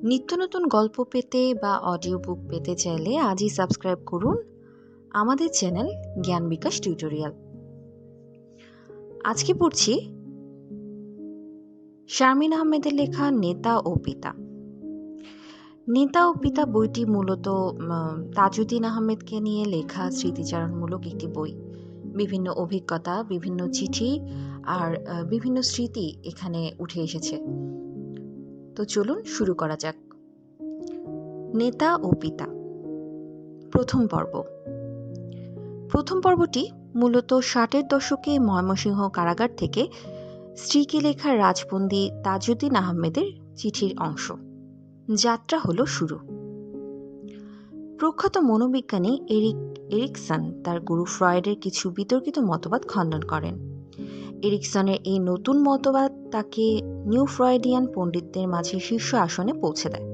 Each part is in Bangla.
নিত্য নতুন গল্প পেতে বা অডিও বুক পেতে চাইলে আজই সাবস্ক্রাইব করুন আমাদের চ্যানেল জ্ঞান বিকাশ টিউটোরিয়াল। আজকে পড়ছি শারমিন আহমেদের লেখা নেতা ও পিতা। নেতা ও পিতা বইটি মূলত তাজউদ্দিন আহমেদকে নিয়ে লেখা স্মৃতিচারণমূলক একটি বই। বিভিন্ন অভিজ্ঞতা, বিভিন্ন চিঠি আর বিভিন্ন স্মৃতি এখানে উঠে এসেছে। তো চলুন শুরু করা যাক। নেতা ও পিতা, প্রথম পর্বটি মূলত 60-এর দশকে ময়মনসিংহ কারাগার থেকে স্ত্রীকে লেখা রাজবন্দী তাজউদ্দিন আহমেদের চিঠির অংশ। যাত্রা হলো শুরু। প্রখ্যাত মনোবিজ্ঞানী এরিকসন তার গুরু ফ্রয়েডের কিছু বিতর্কিত মতবাদ খণ্ডন করেন। এরিকসনের এই নতুন মতবাদ তাকে নিউ ফ্রয়েডিয়ান পণ্ডিতদের মাঝে শীর্ষ আসনে পৌঁছে দেয়।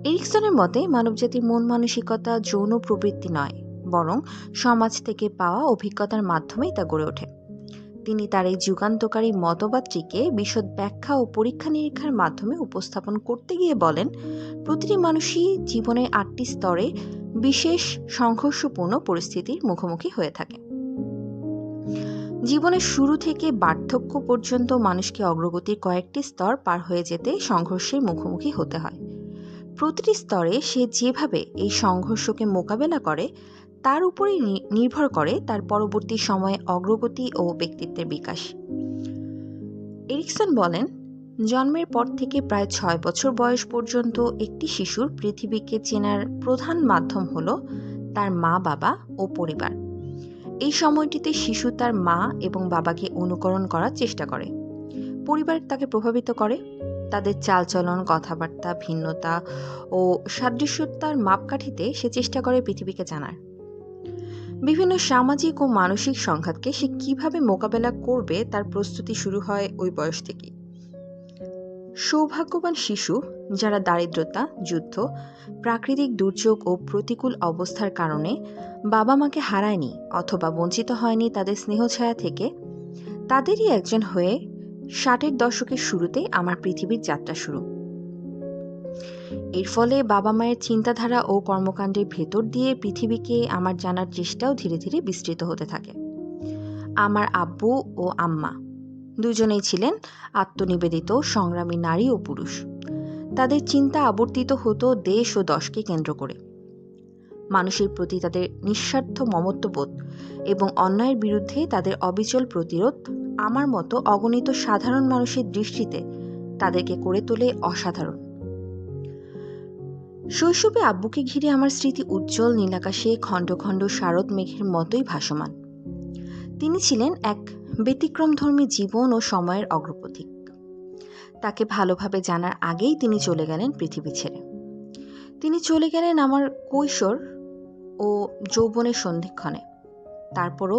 এরিকসনের মতে মানবজাতির মন মানসিকতা যৌন প্রবৃত্তি নয়, বরং সমাজ থেকে পাওয়া অভিজ্ঞতার মাধ্যমেই তা গড়ে ওঠে। তিনি তার এই যুগান্তকারী মতবাদটিকে বিশদ ব্যাখ্যা ও পরীক্ষা নিরীক্ষার মাধ্যমে উপস্থাপন করতে গিয়ে বলেন, প্রতিটি মানুষই জীবনের 8টি স্তরে বিশেষ সংঘর্ষপূর্ণ পরিস্থিতির মুখোমুখি হয়ে থাকে। জীবনের শুরু থেকে বার্ধক্য পর্যন্ত মানুষকে অগ্রগতির কয়েকটি স্তর পার হয়ে যেতে সংঘর্ষের মুখোমুখি হতে হয়। প্রতিটি স্তরে সে যেভাবে এই সংঘর্ষকে মোকাবেলা করে তার উপরেই নির্ভর করে তার পরবর্তী সময়ে অগ্রগতি ও ব্যক্তিত্বের বিকাশ। এরিকসন বলেন, জন্মের পর থেকে প্রায় 6 বছর বয়স পর্যন্ত একটি শিশুর পৃথিবীকে চেনার প্রধান মাধ্যম হল তার মা, বাবা ও পরিবার। এই সময়টিতে শিশু তার মা এবং বাবাকে অনুকরণ করার চেষ্টা করে। পরিবার তাকে প্রভাবিত করে, তাদের চালচলন, কথাবার্তা, ভিন্নতা ও সাদৃশ্যতার মাপকাঠিতে সে চেষ্টা করে পৃথিবীকে জানার। বিভিন্ন সামাজিক ও মানসিক সংঘাতকে সে কিভাবে মোকাবেলা করবে তার প্রস্তুতি শুরু হয় ওই বয়স থেকেই। সৌভাগ্যবান শিশু যারা দারিদ্রতা, যুদ্ধ, প্রাকৃতিক দুর্যোগ ও প্রতিকূল অবস্থার কারণে বাবা মাকে হারায়নি অথবা বঞ্চিত হয়নি তাদের স্নেহছায়া থেকে, তাদেরই একজন হয়ে 60-এর দশকের শুরুতে আমার পৃথিবীর যাত্রা শুরু। এর ফলে বাবা মায়ের চিন্তাধারা ও কর্মকাণ্ডের ভেতর দিয়ে পৃথিবীকে আমার জানার চেষ্টাও ধীরে ধীরে বিস্তৃত হতে থাকে। আমার আব্বু ও আম্মা দুজনেই ছিলেন আত্মনিবেদিত সংগ্রামী নারী ও পুরুষ। তাদের চিন্তা আবর্তিত হতো দেশ ও দশকে কেন্দ্র করে। মানুষের প্রতি তাদের নিঃস্বার্থ মমত্ববোধ এবং অন্যায়ের বিরুদ্ধে তাদের অবিচল প্রতিরোধ আমার মতো অগণিত সাধারণ মানুষের দৃষ্টিতে তাদেরকে করে তোলে অসাধারণ। শৈশবে আব্বুকে ঘিরে আমার স্মৃতি উজ্জ্বল নীলাকাশে খণ্ড খণ্ড শারদ মেঘের মতোই ভাসমান। তিনি ছিলেন এক ব্যতিক্রমধর্মী জীবন ও সময়ের অগ্রপথিক। তাকে ভালোভাবে জানার আগেই তিনি চলে গেলেন পৃথিবী ছেড়ে। তিনি চলে গেলেন আমার কৈশোর ও যৌবনের সন্ধিক্ষণে। তারপরও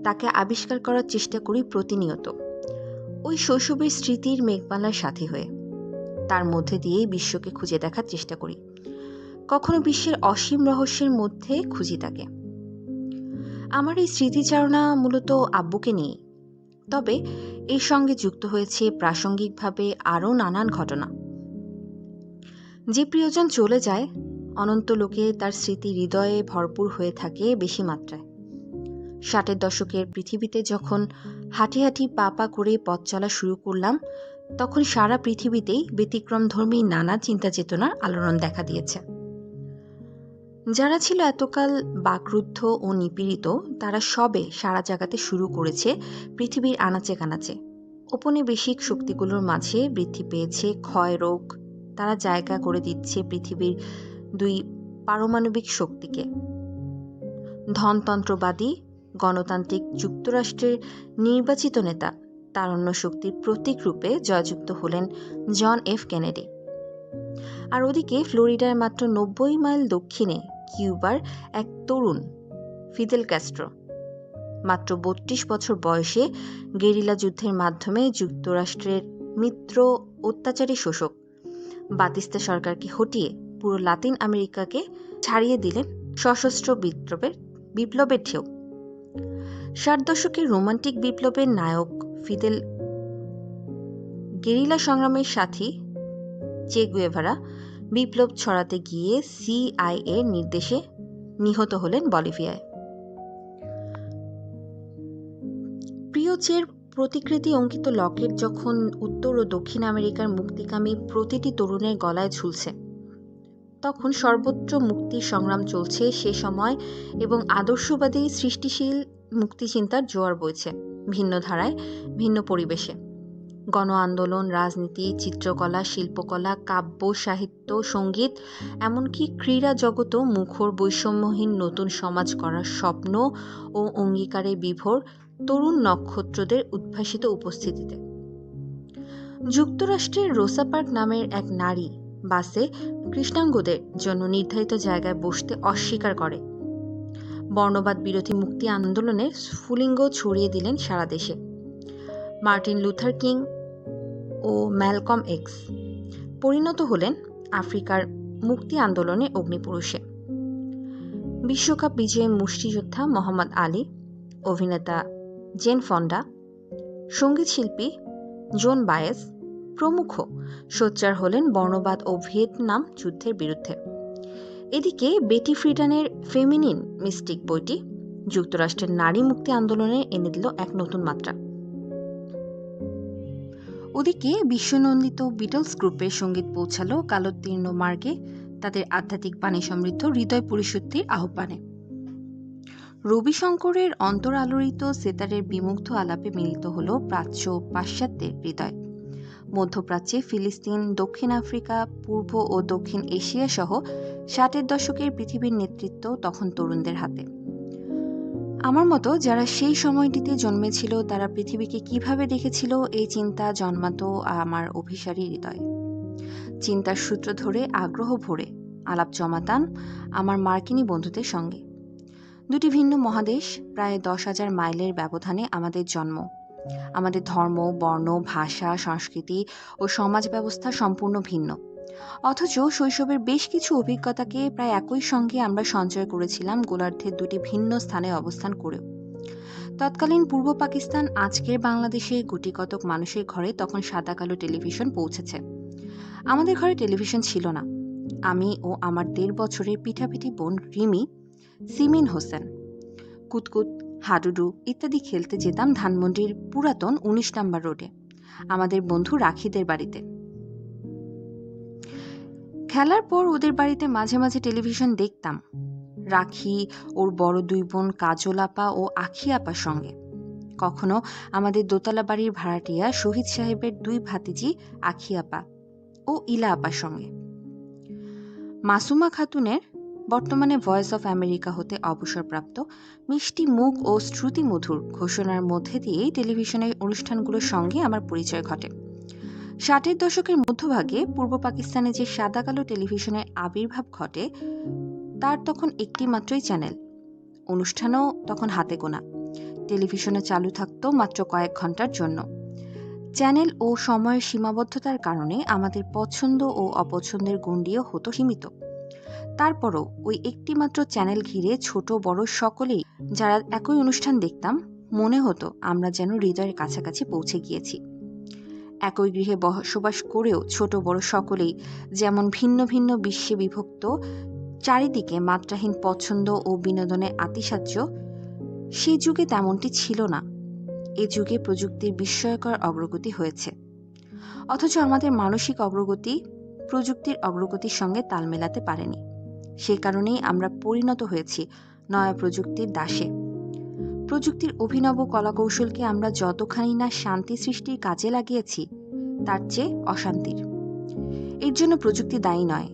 তাকে আবিষ্কার করার চেষ্টা করি প্রতিনিয়ত, ওই শৈশবের স্মৃতির মেঘমালার সাথী হয়ে। তার মধ্যে দিয়েই বিশ্বকে খুঁজে দেখার চেষ্টা করি, কখনো বিশ্বের অসীম রহস্যের মধ্যে খুঁজি তাকে। আমার এই স্মৃতিচারণা মূলত আব্বুকে নিয়ে, তবে এর সঙ্গে যুক্ত হয়েছে প্রাসঙ্গিকভাবে আরও নানান ঘটনা। যে প্রিয়জন চলে যায়, অনন্ত লোকে তার স্মৃতি হৃদয়ে ভরপুর হয়ে থাকে বেশি মাত্রায়। 60-এর দশকের পৃথিবীতে যখন হাঁটি হাঁটি পা পা করে পথ চলা শুরু করলাম, তখন সারা পৃথিবীতেই ব্যতিক্রমধর্মী নানা চিন্তা চেতনার আলোড়ন দেখা দিয়েছে। যারা ছিল এতকাল বাকরুদ্ধ ও নিপীড়িত, তারা সবে সারা জাগাতে শুরু করেছে পৃথিবীর আনাচে কানাচে। ঔপনিবেশিক শক্তিগুলোর মাঝে বৃদ্ধি পেয়েছে ক্ষয় রোগ। তারা জায়গা করে দিচ্ছে পৃথিবীর 2 পারমাণবিক শক্তিকে। ধনতন্ত্রবাদী গণতান্ত্রিক যুক্তরাষ্ট্রের নির্বাচিত নেতা তারুণ্য শক্তির প্রতীক রূপে জয়যুক্ত হলেন জন এফ কেনেডি। আর ওদিকে ফ্লোরিডার মাত্র 90 মাইল দক্ষিণে কিউবার এক তরুণ ফিদেল ক্যাস্ট্রো মাত্র 32 বছর বয়সে গেরিলা যুদ্ধের মাধ্যমে যুক্তরাষ্ট্রের মিত্র অত্যাচারী শোষক বাতিস্তা সরকারকে হটিয়ে পুরো লাতিন আমেরিকাকে ছাড়িয়ে দিলেন সশস্ত্র বিপ্লবের বিপ্লবের ঢেউ। 60 দশকের রোমান্টিক বিপ্লবের নায়ক ফিদেল গেরিলা সংগ্রামের সাথী চে গুয়েভারা বিপ্লব ছড়াতে গিয়ে সিআইএ নির্দেশে নিহত হলেন বলিভিয়ায়। প্রিয় চের প্রতিকৃতি অঙ্কিত লকেট যখন উত্তর ও দক্ষিণ আমেরিকার মুক্তিকামী প্রতিটি তরুণের গলায় ঝুলছে, তখন সর্বত্র মুক্তির সংগ্রাম চলছে সে সময় এবং আদর্শবাদী সৃষ্টিশীল মুক্তিচিন্তার জোয়ার বইছে ভিন্ন ধারায়, ভিন্ন পরিবেশে। গণ আন্দোলন, রাজনীতি, চিত্রকলা, শিল্পকলা, কাব্য, সাহিত্য, সঙ্গীত, এমনকি ক্রীড়া জগতও মুখর বৈষম্যহীন নতুন সমাজ করার স্বপ্ন ও অঙ্গীকারে বিভোর তরুণ নক্ষত্রদের উদ্ভাসিত উপস্থিতিতে। যুক্তরাষ্ট্রের রোসা পার্ক নামের এক নারী বাসে কৃষ্ণাঙ্গদের জন্য নির্ধারিত জায়গায় বসতে অস্বীকার করে। বর্ণবাদ বিরোধী মুক্তি আন্দোলনের স্ফুলিঙ্গ ছড়িয়ে দিলেন সারা দেশে। মার্টিন লুথার কিং ও ম্যালকম এক্স পরিণত হলেন আফ্রিকার মুক্তি আন্দোলনের অগ্নিপুরুষে। বিশ্বকাপ বিজয়ী মুষ্টিযোদ্ধা মোহাম্মদ আলী, অভিনেতা জেন ফন্ডা, সঙ্গীতশিল্পী জন বায়েজ প্রমুখ সোচ্চার হলেন বর্ণবাদ ও ভিয়েতনাম যুদ্ধের বিরুদ্ধে। এদিকে বেটি ফ্রিডানের ফেমিনিন মিস্টিক বইটি যুক্তরাষ্ট্রের নারী মুক্তি আন্দোলনে এনে দিল এক নতুন মাত্রা। ওদিকে বিশ্বনন্দিত বিটলস গ্রুপের সঙ্গীত পৌঁছালো কালোত্তীর্ণ মার্গে তাদের আধ্যাত্মিক বাণী সমৃদ্ধ হৃদয় পরিশুদ্ধির আহ্বানে। রবিশঙ্করের অন্তর আলোড়িত সেতারের বিমুগ্ধ আলাপে মিলিত হল প্রাচ্য পাশ্চাত্যের হৃদয়। মধ্যপ্রাচ্যে ফিলিস্তিন, দক্ষিণ আফ্রিকা, পূর্ব ও দক্ষিণ এশিয়া সহ 60-এর দশকের পৃথিবীর নেতৃত্ব তখন তরুণদের হাতে। আমার মতো যারা সেই সময়টিতে জন্মেছিল তারা পৃথিবীকে কিভাবে দেখেছিল, এই চিন্তা জন্মাতো আমার অভিসারী হৃদয়ে। চিন্তার সূত্র ধরে আগ্রহ ভরে আলাপ জমাতাম আমার মার্কিনী বন্ধুদের সঙ্গে। দুটি ভিন্ন মহাদেশ, প্রায় 10,000 মাইলের ব্যবধানে আমাদের জন্ম। আমাদের ধর্ম, বর্ণ, ভাষা, সংস্কৃতি ও সমাজ ব্যবস্থা সম্পূর্ণ ভিন্ন, অথচ শৈশবের বেশ কিছু অভিজ্ঞতাকে প্রায় একই সঙ্গে আমরা সঞ্চয় করেছিলাম গোলার্ধের দুটি ভিন্ন স্থানে অবস্থান করেও। তৎকালীন পূর্ব পাকিস্তান, আজকের বাংলাদেশে গুটিকতক মানুষের ঘরে তখন সাদা কালো টেলিভিশন পৌঁছেছে। আমাদের ঘরে টেলিভিশন ছিল না। আমি ও আমার 1.5 বছরের পিঠাপিঠি বোন রিমি, সিমিন হোসেন, কুতকুত, হাডুডু ইত্যাদি খেলতে যেতাম ধানমন্ডির পুরাতন 19 নম্বর রোডে আমাদের বন্ধু রাখিদের বাড়িতে। খেলার পর ওদের বাড়িতে মাঝে মাঝে টেলিভিশন দেখতাম, রাখি ওর বড় 2 বোন কাজল আপা ও আখি আপার সঙ্গে, কখনো আমাদের দোতলা বাড়ির ভাড়াটিয়া শহীদ সাহেবের 2 ভাতিজি আখি আপা ও ইলা আপার সঙ্গে। মাসুমা খাতুনের বর্তমানে ভয়েস অফ আমেরিকা হতে অবসরপ্রাপ্ত মিষ্টি মুখ ও শ্রুতিমধুর ঘোষণার মধ্যে দিয়েই টেলিভিশনের অনুষ্ঠানগুলোর সঙ্গে আমার পরিচয় ঘটে। 60-এর দশকের মধ্যভাগে পূর্ব পাকিস্তানে যে সাদা কালো টেলিভিশনের আবির্ভাব ঘটে তার তখন একটি মাত্রই চ্যানেল, অনুষ্ঠানও তখন হাতে গোনা। টেলিভিশনে চালু থাকতো মাত্র কয়েক ঘন্টার জন্য। চ্যানেল ও সময়ের সীমাবদ্ধতার কারণে আমাদের পছন্দ ও অপছন্দের গণ্ডিও হতো সীমিত। তারপরও ওই একটি মাত্র চ্যানেল ঘিরে ছোট বড় সকলেই যারা একই অনুষ্ঠান দেখতাম, মনে হতো আমরা যেন হৃদয়ের কাছাকাছি পৌঁছে গিয়েছি। একই গৃহে বসবাস করেও ছোট বড় সকলেই যেমন ভিন্ন ভিন্ন বিশ্বে বিভক্ত, চারিদিকে মাত্রাহীন পছন্দ ও বিনোদনের আতিশয্য, সে যুগে তেমনটি ছিল না। এ যুগে প্রযুক্তির বিস্ময়কর অগ্রগতি হয়েছে, অথচ আমাদের মানসিক অগ্রগতি প্রযুক্তির অগ্রগতির সঙ্গে তাল মেলাতে পারেনি। সে কারণেই আমরা পরিণত হয়েছি নয়া প্রযুক্তির দাসে। প্রযুক্তির অভিনব কলাকৌশলকে আমরা যতখানি না শান্তি সৃষ্টির কাজে লাগিয়েছি, তার চেয়ে অশান্তির। এর জন্য প্রযুক্তি দায়ী নয়,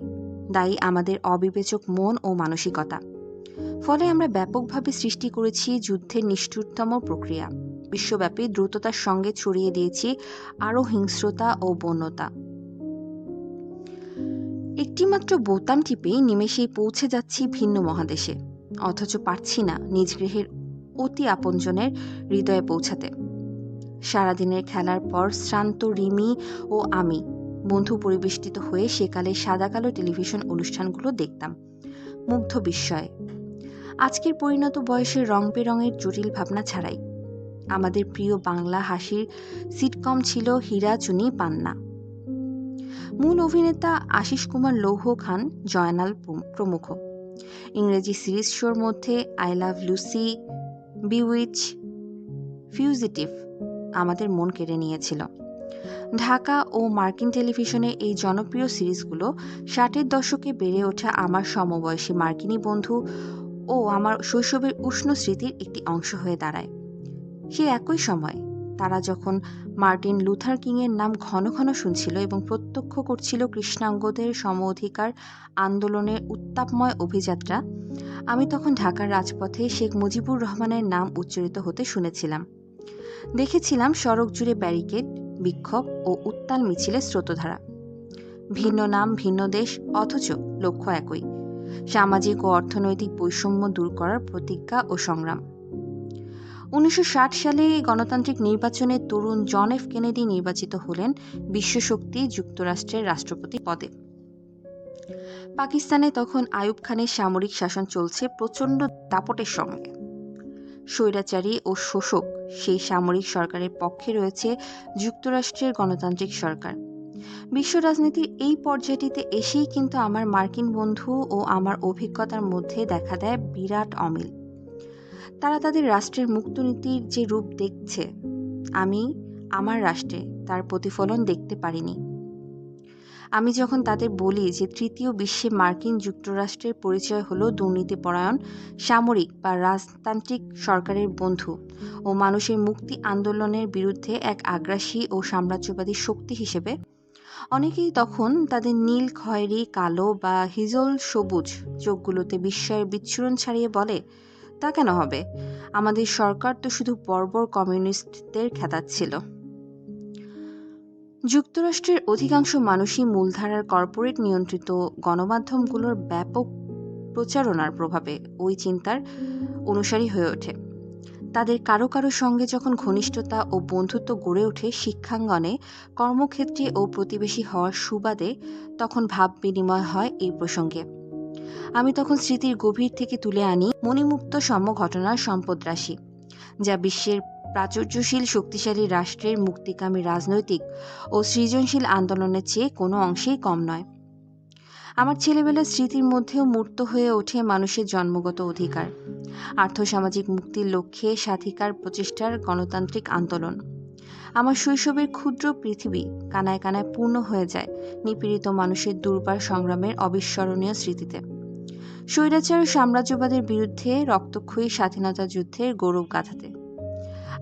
দায়ী আমাদের অবিবেচক মন ও মানসিকতা। ফলে আমরা ব্যাপকভাবে সৃষ্টি করেছি যুদ্ধের নিষ্ঠুরতম প্রক্রিয়া, বিশ্বব্যাপী দ্রুততার সঙ্গে ছড়িয়ে দিয়েছি আরও হিংস্রতা ও বন্যতা। একটিমাত্র বোতাম টিপেই নিমেষেই পৌঁছে যাচ্ছি ভিন্ন মহাদেশে, অথচ পারছি না নিজ গৃহের অতি আপনজনের হৃদয়ে পৌঁছাতে। সারাদিনের খেলার পর শ্রান্ত রিমি ও আমি বন্ধু পরিবেষ্টিত হয়ে সেকালে সাদা কালো টেলিভিশন অনুষ্ঠানগুলো দেখতাম মুগ্ধ বিস্ময়ে। আজকের পরিণত বয়সের রং বেরঙের জটিল ভাবনা ছাড়াই আমাদের প্রিয় বাংলা হাসির সিটকম ছিল হীরা চুনি পান্না। মূল অভিনেতা আশিস কুমার লৌহ খান, জয়নাল প্রমুখ। ইংরেজি সিরিজ শোর মধ্যে আই লাভ লুসি, বিউইচ, ফিউজিটিভ আমাদের মন কেড়ে নিয়েছিল। ঢাকা ও মার্কিন টেলিভিশনে এই জনপ্রিয় সিরিজগুলো 60-এর দশকে বেড়ে ওঠা আমার সমবয়সী মার্কিনী বন্ধু ও আমার শৈশবের উষ্ণ স্মৃতির একটি অংশ হয়ে দাঁড়ায়। সে একই সময় তারা যখন মার্টিন লুথার কিংয়ের নাম ঘন ঘন শুনছিল এবং প্রত্যক্ষ করছিল কৃষ্ণাঙ্গদের সম অধিকার আন্দোলনের উত্তাপময় অভিযাত্রা, আমি তখন ঢাকার রাজপথে শেখ মুজিবুর রহমানের নাম উচ্চারিত হতে শুনেছিলাম। দেখেছিলাম সড়ক জুড়ে ব্যারিকেড, বিক্ষোভ ও উত্তাল মিছিলের স্রোতধারা। ভিন্ন নাম, ভিন্ন দেশ, অথচ লক্ষ্য একই: সামাজিক ও অর্থনৈতিক বৈষম্য দূর করার প্রতিজ্ঞা ও সংগ্রাম। 1960 সালে গণতান্ত্রিক নির্বাচনে তরুণ জন এফ কেনেডি নির্বাচিত হলেন বিশ্বশক্তি যুক্তরাষ্ট্রের রাষ্ট্রপতি পদে। পাকিস্তানে তখন আইয়ুব খানের সামরিক শাসন চলছে প্রচণ্ড দাপটের সঙ্গে। স্বৈরাচারী ও শোষক সেই সামরিক সরকারের পক্ষে রয়েছে যুক্তরাষ্ট্রের গণতান্ত্রিক সরকার। বিশ্ব রাজনীতির এই পর্যায়টিতে এসেই কিন্তু আমার মার্কিন বন্ধু ও আমার অভিজ্ঞতার মধ্যে দেখা দেয় বিরাট অমিল। তারা তাদের রাষ্ট্রের মুক্তনীতির যে রূপ দেখছে, আমি আমার রাষ্ট্রে তার প্রতিফলন দেখতে পারিনি। আমি যখন তাদের বলি যে তৃতীয় বিশ্বে মার্কিন যুক্তরাষ্ট্রের পরিচয় হলো দুর্নীতিপরায়ণ সামরিক বা রাজতান্ত্রিক সরকারের বন্ধু ও মানুষের মুক্তি আন্দোলনের বিরুদ্ধে এক আগ্রাসী ও সাম্রাজ্যবাদী শক্তি হিসেবে, অনেকেই তখন তাদের নীল, খয়েরি, কালো বা হিজল সবুজ চোখগুলোতে বিস্ময়ের বিচ্ছুরণ ছাড়িয়ে বলে, তা কেন হবে? আমাদের সরকার তো শুধু বর্বর কমিউনিস্টদের খেতাচ্ছিল। যুক্তরাষ্ট্রের অধিকাংশ মানুষই মূলধারার কর্পোরেট নিয়ন্ত্রিত গণমাধ্যমগুলোর ব্যাপক প্রচারণার প্রভাবে ওই চিন্তার অনুসারী হয়ে ওঠে। তাদের কারো কারো সঙ্গে যখন ঘনিষ্ঠতা ও বন্ধুত্ব গড়ে ওঠে শিক্ষাঙ্গনে, কর্মক্ষেত্রে ও প্রতিবেশী হওয়ার সুবাদে, তখন ভাব বিনিময় হয় এই প্রসঙ্গে। আমি তখন স্মৃতির গভীর থেকে তুলে আনি মণিমুক্ত সম ঘটনার সম্পদরাশি, যা বিশ্বের প্রাচুর্যশীল শক্তিশালী রাষ্ট্রের মুক্তিকামী রাজনৈতিক ও সৃজনশীল আন্দোলনের চেয়ে কোনো অংশেই কম নয়। আমার ছেলেবেলার স্মৃতির মধ্যেও মূর্ত হয়ে ওঠে মানুষের জন্মগত অধিকার, আর্থসামাজিক মুক্তির লক্ষ্যে স্বাধিকার প্রচেষ্টার গণতান্ত্রিক আন্দোলন। আমার শৈশবের ক্ষুদ্র পৃথিবী কানায় কানায় পূর্ণ হয়ে যায় নিপীড়িত মানুষের দুর্বার সংগ্রামের অবিস্মরণীয় স্মৃতিতে, স্বৈরাচার ও সাম্রাজ্যবাদের বিরুদ্ধে রক্তক্ষয়ী স্বাধীনতা যুদ্ধের গৌরব গাথাতে।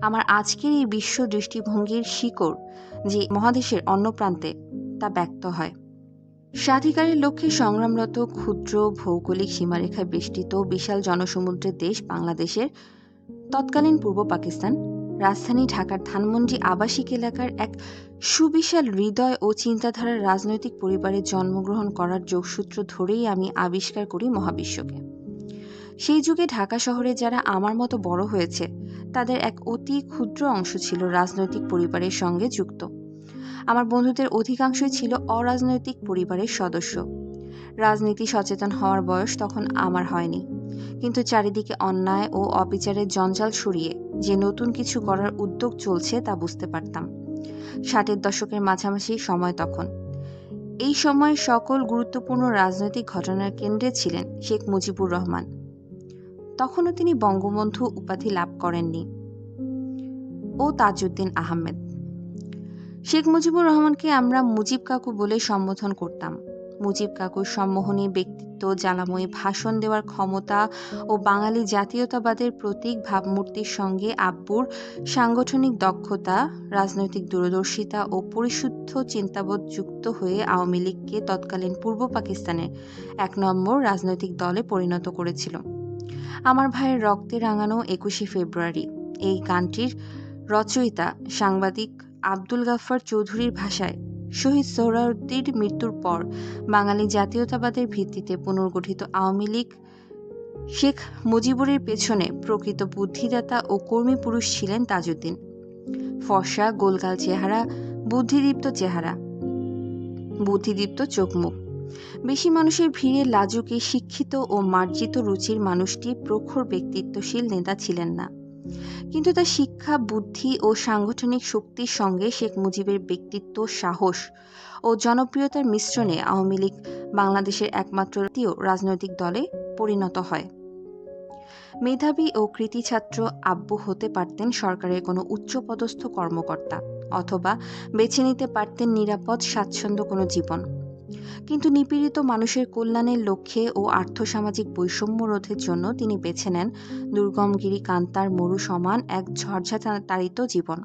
আমার আজকের এই বিশ্ব দৃষ্টিভঙ্গির শিকড় যে মহাদেশের অন্য প্রান্তে, তা ব্যক্ত হয়। স্বাধিকারের লক্ষ্যে সংগ্রামরত ক্ষুদ্র ভৌগোলিক সীমারেখায় বেষ্টিত বিশাল জনসমুদ্রের দেশ বাংলাদেশের তৎকালীন পূর্ব পাকিস্তান, রাজধানী ঢাকার ধানমন্ডি আবাসিক এলাকার এক সুবিশাল হৃদয় ও চিন্তাধারার রাজনৈতিক পরিবারে জন্মগ্রহণ করার যোগসূত্র ধরেই আমি আবিষ্কার করি মহাবিশ্বকে। সেই যুগে ঢাকা শহরে যারা আমার মতো বড় হয়েছে, তাদের এক অতি ক্ষুদ্র অংশ ছিল রাজনৈতিক পরিবারের সঙ্গে যুক্ত। আমার বন্ধুদের অধিকাংশই ছিল অরাজনৈতিক পরিবারের সদস্য। রাজনীতি সচেতন হওয়ার বয়স তখন আমার হয়নি, কিন্তু চারিদিকে অন্যায় ও অবিচারের জঞ্জাল সরিয়ে যে নতুন কিছু করার উদ্যোগ চলছে তা বুঝতে পারতাম। 60-এর দশকের মাঝামাঝি সময় তখন। এই সময় সকল গুরুত্বপূর্ণ রাজনৈতিক ঘটনার কেন্দ্রে ছিলেন শেখ মুজিবুর রহমান। তখনও তিনি বঙ্গবন্ধু উপাধি লাভ করেননি, ও তাজউদ্দিন আহমেদ। শেখ মুজিবুর রহমানকে আমরা মুজিব কাকু বলে সম্বোধন করতাম। মুজিব কাকুর সম্মোহনী ব্যক্তিত্ব, জ্বালাময়ী ভাষণ দেওয়ার ক্ষমতা ও বাঙালি জাতীয়তাবাদের প্রতীক ভাবমূর্তির সঙ্গে আব্বুর সাংগঠনিক দক্ষতা, রাজনৈতিক দূরদর্শিতা ও পরিশুদ্ধ চিন্তাবোধ যুক্ত হয়ে আওয়ামী লীগকে তৎকালীন পূর্ব পাকিস্তানের 1 নম্বর রাজনৈতিক দলে পরিণত করেছিল। আমার ভাইয়ের রক্তে রাঙানো 21শে ফেব্রুয়ারি এই গানটির রচয়িতা সাংবাদিক আব্দুল গাফফার চৌধুরীর ভাষায়, শহীদ সোহরাওয়ার্দীর মৃত্যুর পর বাঙালি জাতীয়তাবাদের ভিত্তিতে পুনর্গঠিত আওয়ামী লীগ শেখ মুজিবুরের পেছনে প্রকৃত বুদ্ধিদাতা ও কর্মী পুরুষ ছিলেন তাজউদ্দিন। ফর্সা, গোলগাল চেহারা, বুদ্ধিদীপ্ত চোখ মুখ, বেশি মানুষের ভিড়ে লাজুকে শিক্ষিত ও মার্জিত রুচির মানুষটি প্রখর ব্যক্তিত্বশীল নেতা ছিলেন না, কিন্তু তার শিক্ষা, বুদ্ধি ও সাংগঠনিক শক্তির সঙ্গে শেখ মুজিবের ব্যক্তিত্ব, সাহস ও জনপ্রিয়তার মিশ্রণে আওয়ামী লীগ বাংলাদেশের একমাত্র জাতীয় রাজনৈতিক দলে পরিণত হয়। মেধাবী ও কৃতী ছাত্র আব্বু হতে পারতেন সরকারের কোনো উচ্চপদস্থ কর্মকর্তা, অথবা বেছে নিতে পারতেন নিরাপদ স্বাচ্ছন্দ্য কোনো জীবন। কিন্তু নিপীড়িত মানুষের কল্যাণের লক্ষ্যে ও আর্থসামাজিক বৈষম্য রোধের জন্য তিনি বেছে নেন দুর্গমগিরি কান্তার মরু সমান এক ঝঞ্ঝাতাড়িত জীবন।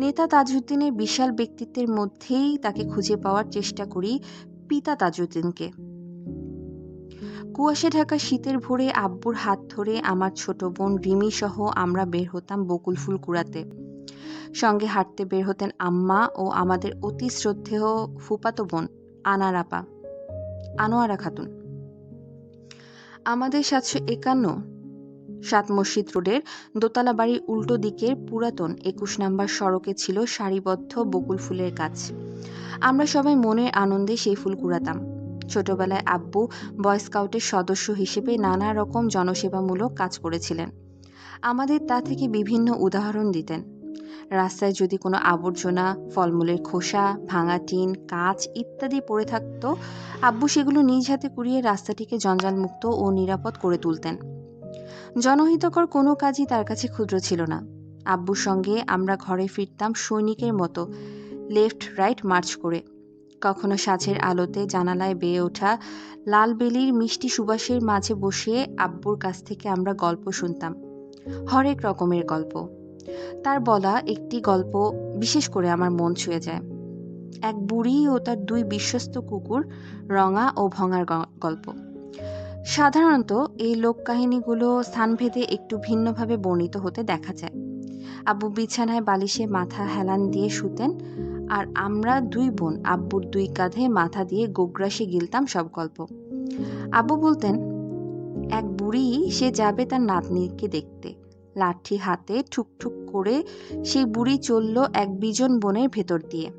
নেতা তাজউদ্দিনের বিশাল ব্যক্তিত্বের মধ্যেই তাকে খুঁজে পাওয়ার চেষ্টা করি পিতা তাজউদ্দিনকে। কুয়াশা ঢাকা শীতের ভোরে আব্বুর হাত ধরে আমার ছোট বোন রিমি সহ আমরা বের হতাম বকুল ফুল কুড়াতে। সঙ্গে হাঁটতে বের হতেন আম্মা ও আমাদের অতি শ্রদ্ধেয় ফুপাতো বোন আনোয়ারা খাতুন। আমাদের 751 সাত মসজিদ রোডের দোতলা বাড়ির উল্টো দিকের পুরাতন 21 নম্বর সড়কে ছিল সারিবদ্ধ বকুল ফুলের গাছ। আমরা সবাই মনের আনন্দে সেই ফুল কুড়াতাম। ছোটবেলায় আব্বু বয় স্কাউটের সদস্য হিসেবে নানা রকম জনসেবামূলক কাজ করেছিলেন। আমাদের তা থেকে বিভিন্ন উদাহরণ দিতেন। রাস্তায় যদি কোনো আবর্জনা, ফলমূলের খোসা, ভাঙা টিন, কাঁচ ইত্যাদি পড়ে থাকত, আব্বু সেগুলো নিজ হাতে কুড়িয়ে রাস্তাটিকে জঞ্জালমুক্ত ও নিরাপদ করে তুলতেন। জনহিতকর কোনো কাজই তার কাছে ক্ষুদ্র ছিল না। আব্বুর সঙ্গে আমরা ঘরে ফিরতাম সৈনিকের মতো লেফট রাইট মার্চ করে। কখনো সাঁঝের আলোতে জানালায় বেয়ে ওঠা লাল বেলির মিষ্টি সুবাসের মাঝে বসে আব্বুর কাছ থেকে আমরা গল্প শুনতাম, হরেক রকমের গল্প। তার বলা একটি গল্প বিশেষ করে আমার মন ছুঁয়ে যায়। এক বুড়ি ও তার 2 বিশ্বস্ত কুকুর, রঙা ও ভঙার গল্প। সাধারণত এই লোককাহিনীগুলো স্থানভেদে একটু ভিন্নভাবে বর্ণিত হতে দেখা যায়। আব্বু বিছানায় বালিশে মাথা হেলান দিয়ে শুতেন, আর আমরা 2 বোন আব্বুর 2 কাঁধে মাথা দিয়ে গোগ্রাসে গিলতাম সব গল্প। আব্বু বলতেন, এক বুড়ি সে যাবে তার নাতনিকে দেখতে। লাঠি হাতে ঠুকঠুক করে সেই বুড়ি চলল এক বিজন বনের ভেতর দিয়ে।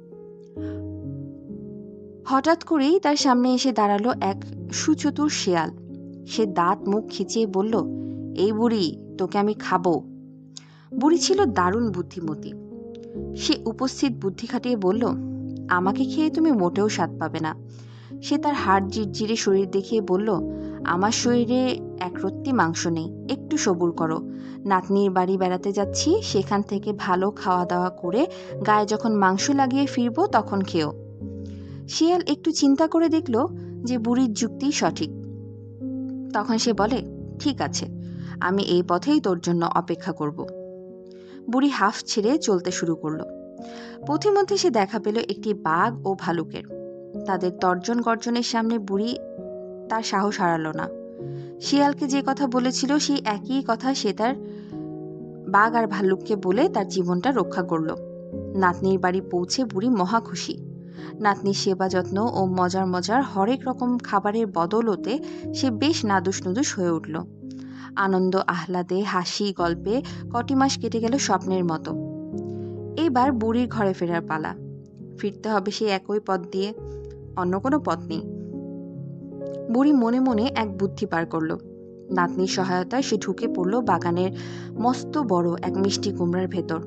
হঠাৎ করেই তার সামনে এসে দাঁড়ালো এক সুচতুর শেয়াল। সে দাঁত মুখ খিচিয়ে বলল, এই বুড়ি, তোকে আমি খাবো। বুড়ি ছিল দারুণ বুদ্ধিমতী। সে উপস্থিত বুদ্ধি খাটিয়ে বলল, আমাকে খেয়ে তুমি মোটেও স্বাদ পাবে না। সে তার হাড় জিরজিরে শরীর দেখিয়ে বলল, আমার শরীরে এক রত্তি মাংস নেই, একটু সবুর করো। নাতনির বাড়ি বেড়াতে যাচ্ছি, সেখান থেকে ভালো খাওয়া দাওয়া করে গায়ে যখন মাংস লাগিয়ে ফিরবো তখন খেও। শিয়াল একটু চিন্তা করে দেখল যে বুড়ির যুক্তি সঠিক। তখন সে বলে, ঠিক আছে, আমি এই পথেই তোর জন্য অপেক্ষা করব। বুড়ি হাঁফ ছেড়ে চলতে শুরু করলো। পথিমধ্যে সে দেখা পেল একটি বাঘ ও ভালুকের। তাদের তর্জন গর্জনের সামনে বুড়ি তার সাহস হারালো না। শিয়ালকে যে কথা বলেছিল সেই একই কথা সে তার বাঘ আর ভাল্লুককে বলে তার জীবনটা রক্ষা করল। নাতনির বাড়ি পৌঁছে বুড়ি মহা খুশি। নাতনির সেবা যত্ন ও মজার মজার হরেক রকম খাবারের বদৌলতে সে বেশ নাদুস নুদুস হয়ে উঠল। আনন্দ আহ্লাদে হাসি গল্পে কটি মাস কেটে গেল স্বপ্নের মতো। এবার বুড়ির ঘরে ফেরার পালা। ফিরতে হবে সেই একই পথ দিয়ে, অন্য কোনো পথ নেই। বুড়ি মনে মনে এক বুদ্ধি পার করল। নাতনির সহায়তায় সে ঢুকে পড়ল বাগানের মস্ত বড় এক মিষ্টি কুমড়ার ভেতর।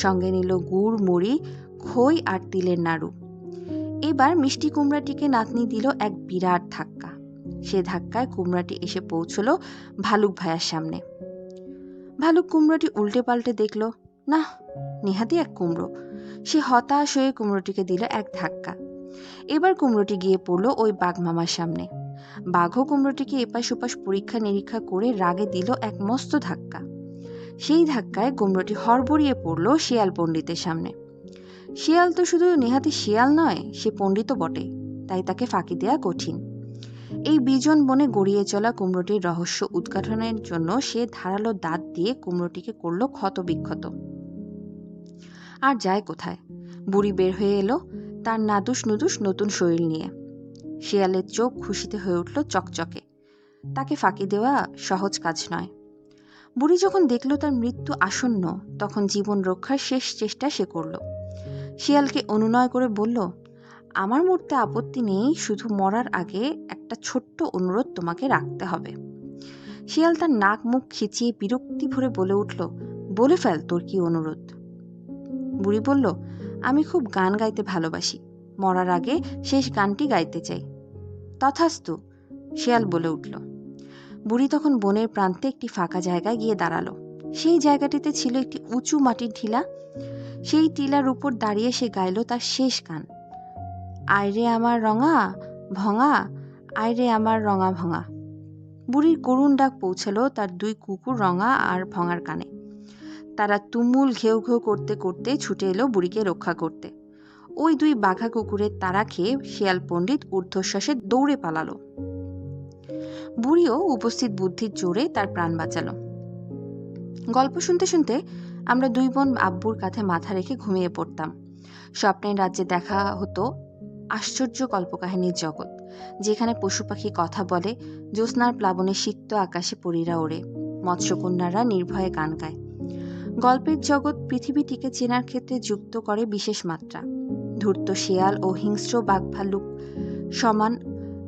সঙ্গে নিল গুড়, মুড়ি, খই আর তিলের নাড়ু। এবার মিষ্টি কুমড়াটিকে নাতনি দিল এক বিরাট ধাক্কা। সে ধাক্কায় কুমড়াটি এসে পৌঁছল ভালুক ভাইয়ার সামনে। ভালুক কুমড়োটি উল্টে পাল্টে দেখল, না, নেহাতি এক কুমড়ো। সে হতাশ হয়ে কুমড়োটিকে দিল এক ধাক্কা। এবার কুমড়োটি গিয়ে পড়ল ওই বাঘ মামার সামনে। বাঘও কুমড়োটিকে এপাশ ওপাশ পরীক্ষা নিরীক্ষা করে রাগে দিল এক মস্ত ধাক্কা। সেই ধাক্কায় কুমড়োটি হড়বড়িয়ে পড়ল শিয়াল পণ্ডিতের সামনে। শিয়াল তো শুধু নেহাতি শিয়াল নয়, সে পণ্ডিতও বটে, তাই তাকে ফাঁকি দেয়া কঠিন। এই বিজন বনে গড়িয়ে চলা কুমড়োটির রহস্য উদ্ঘাটনের জন্য সে ধারালো দাঁত দিয়ে কুমড়োটিকে করল ক্ষত বিক্ষত। আর যায় কোথায়? বুড়ি বের হয়ে এলো তার নাদুস নুদুস নতুন শরীর নিয়ে। শিয়ালের চোখ খুশিতে হয়ে উঠল চকচকে। তাকে ফাঁকি দেওয়া সহজ কাজ নয়। বুড়ি যখন দেখল তার মৃত্যু আসন্ন, তখন জীবন রক্ষার শেষ চেষ্টা সে করল। শিয়ালকে অনুনয় করে বলল, আমার মরতে আপত্তি নেই, শুধু মরার আগে একটা ছোট্ট অনুরোধ তোমাকে রাখতে হবে। শিয়াল তার নাক মুখ খিচিয়ে বিরক্তি ভরে বলে উঠল, বলে ফেল তোর কি অনুরোধ। বুড়ি বলল, আমি খুব গান গাইতে ভালোবাসি, মরার আগে শেষ গানটি গাইতে চাই। তথাস্তু, শিয়াল বলে উঠল। বুড়ি তখন বনের প্রান্তে একটি ফাঁকা জায়গায় গিয়ে দাঁড়ালো। সেই জায়গাটিতে ছিল একটি উঁচু মাটির টিলা। সেই টিলার উপর দাঁড়িয়ে সে গাইল তার শেষ গান, আয়রে আমার রঙা ভঙা, আয়রে আমার রঙা ভঙা। বুড়ির করুণ ডাক পৌঁছালো তার দুই কুকুর রঙা আর ভঙার কানে। তারা তুমুল ঘেউ ঘেউ করতে করতে ছুটে এলো বুড়িকে রক্ষা করতে। ওই দুই বাঘা কুকুরের তাড়া খেয়ে শিয়াল পণ্ডিত ঊর্ধ্বশ্বাসে দৌড়ে পালালো। বুড়িও উপস্থিত বুদ্ধির জোরে তার প্রাণ বাঁচালো। গল্প শুনতে শুনতে আমরা দুই বোন আব্বুর কাঁধে মাথা রেখে ঘুমিয়ে পড়তাম। স্বপ্নের রাজ্যে দেখা হতো আশ্চর্য কল্পকাহিনীর জগৎ, যেখানে পশু পাখি কথা বলে, জ্যোৎস্নার প্লাবনে সিক্ত আকাশে পরীরা ওড়ে, মৎস্যকন্যারা নির্ভয়ে গান গায়। গল্পের জগৎ পৃথিবীটিকে চেনার ক্ষেত্রে যুক্ত করে বিশেষ মাত্রা। ধূর্ত শেয়াল ও হিংস্র বাঘ ভাল্লুক সমান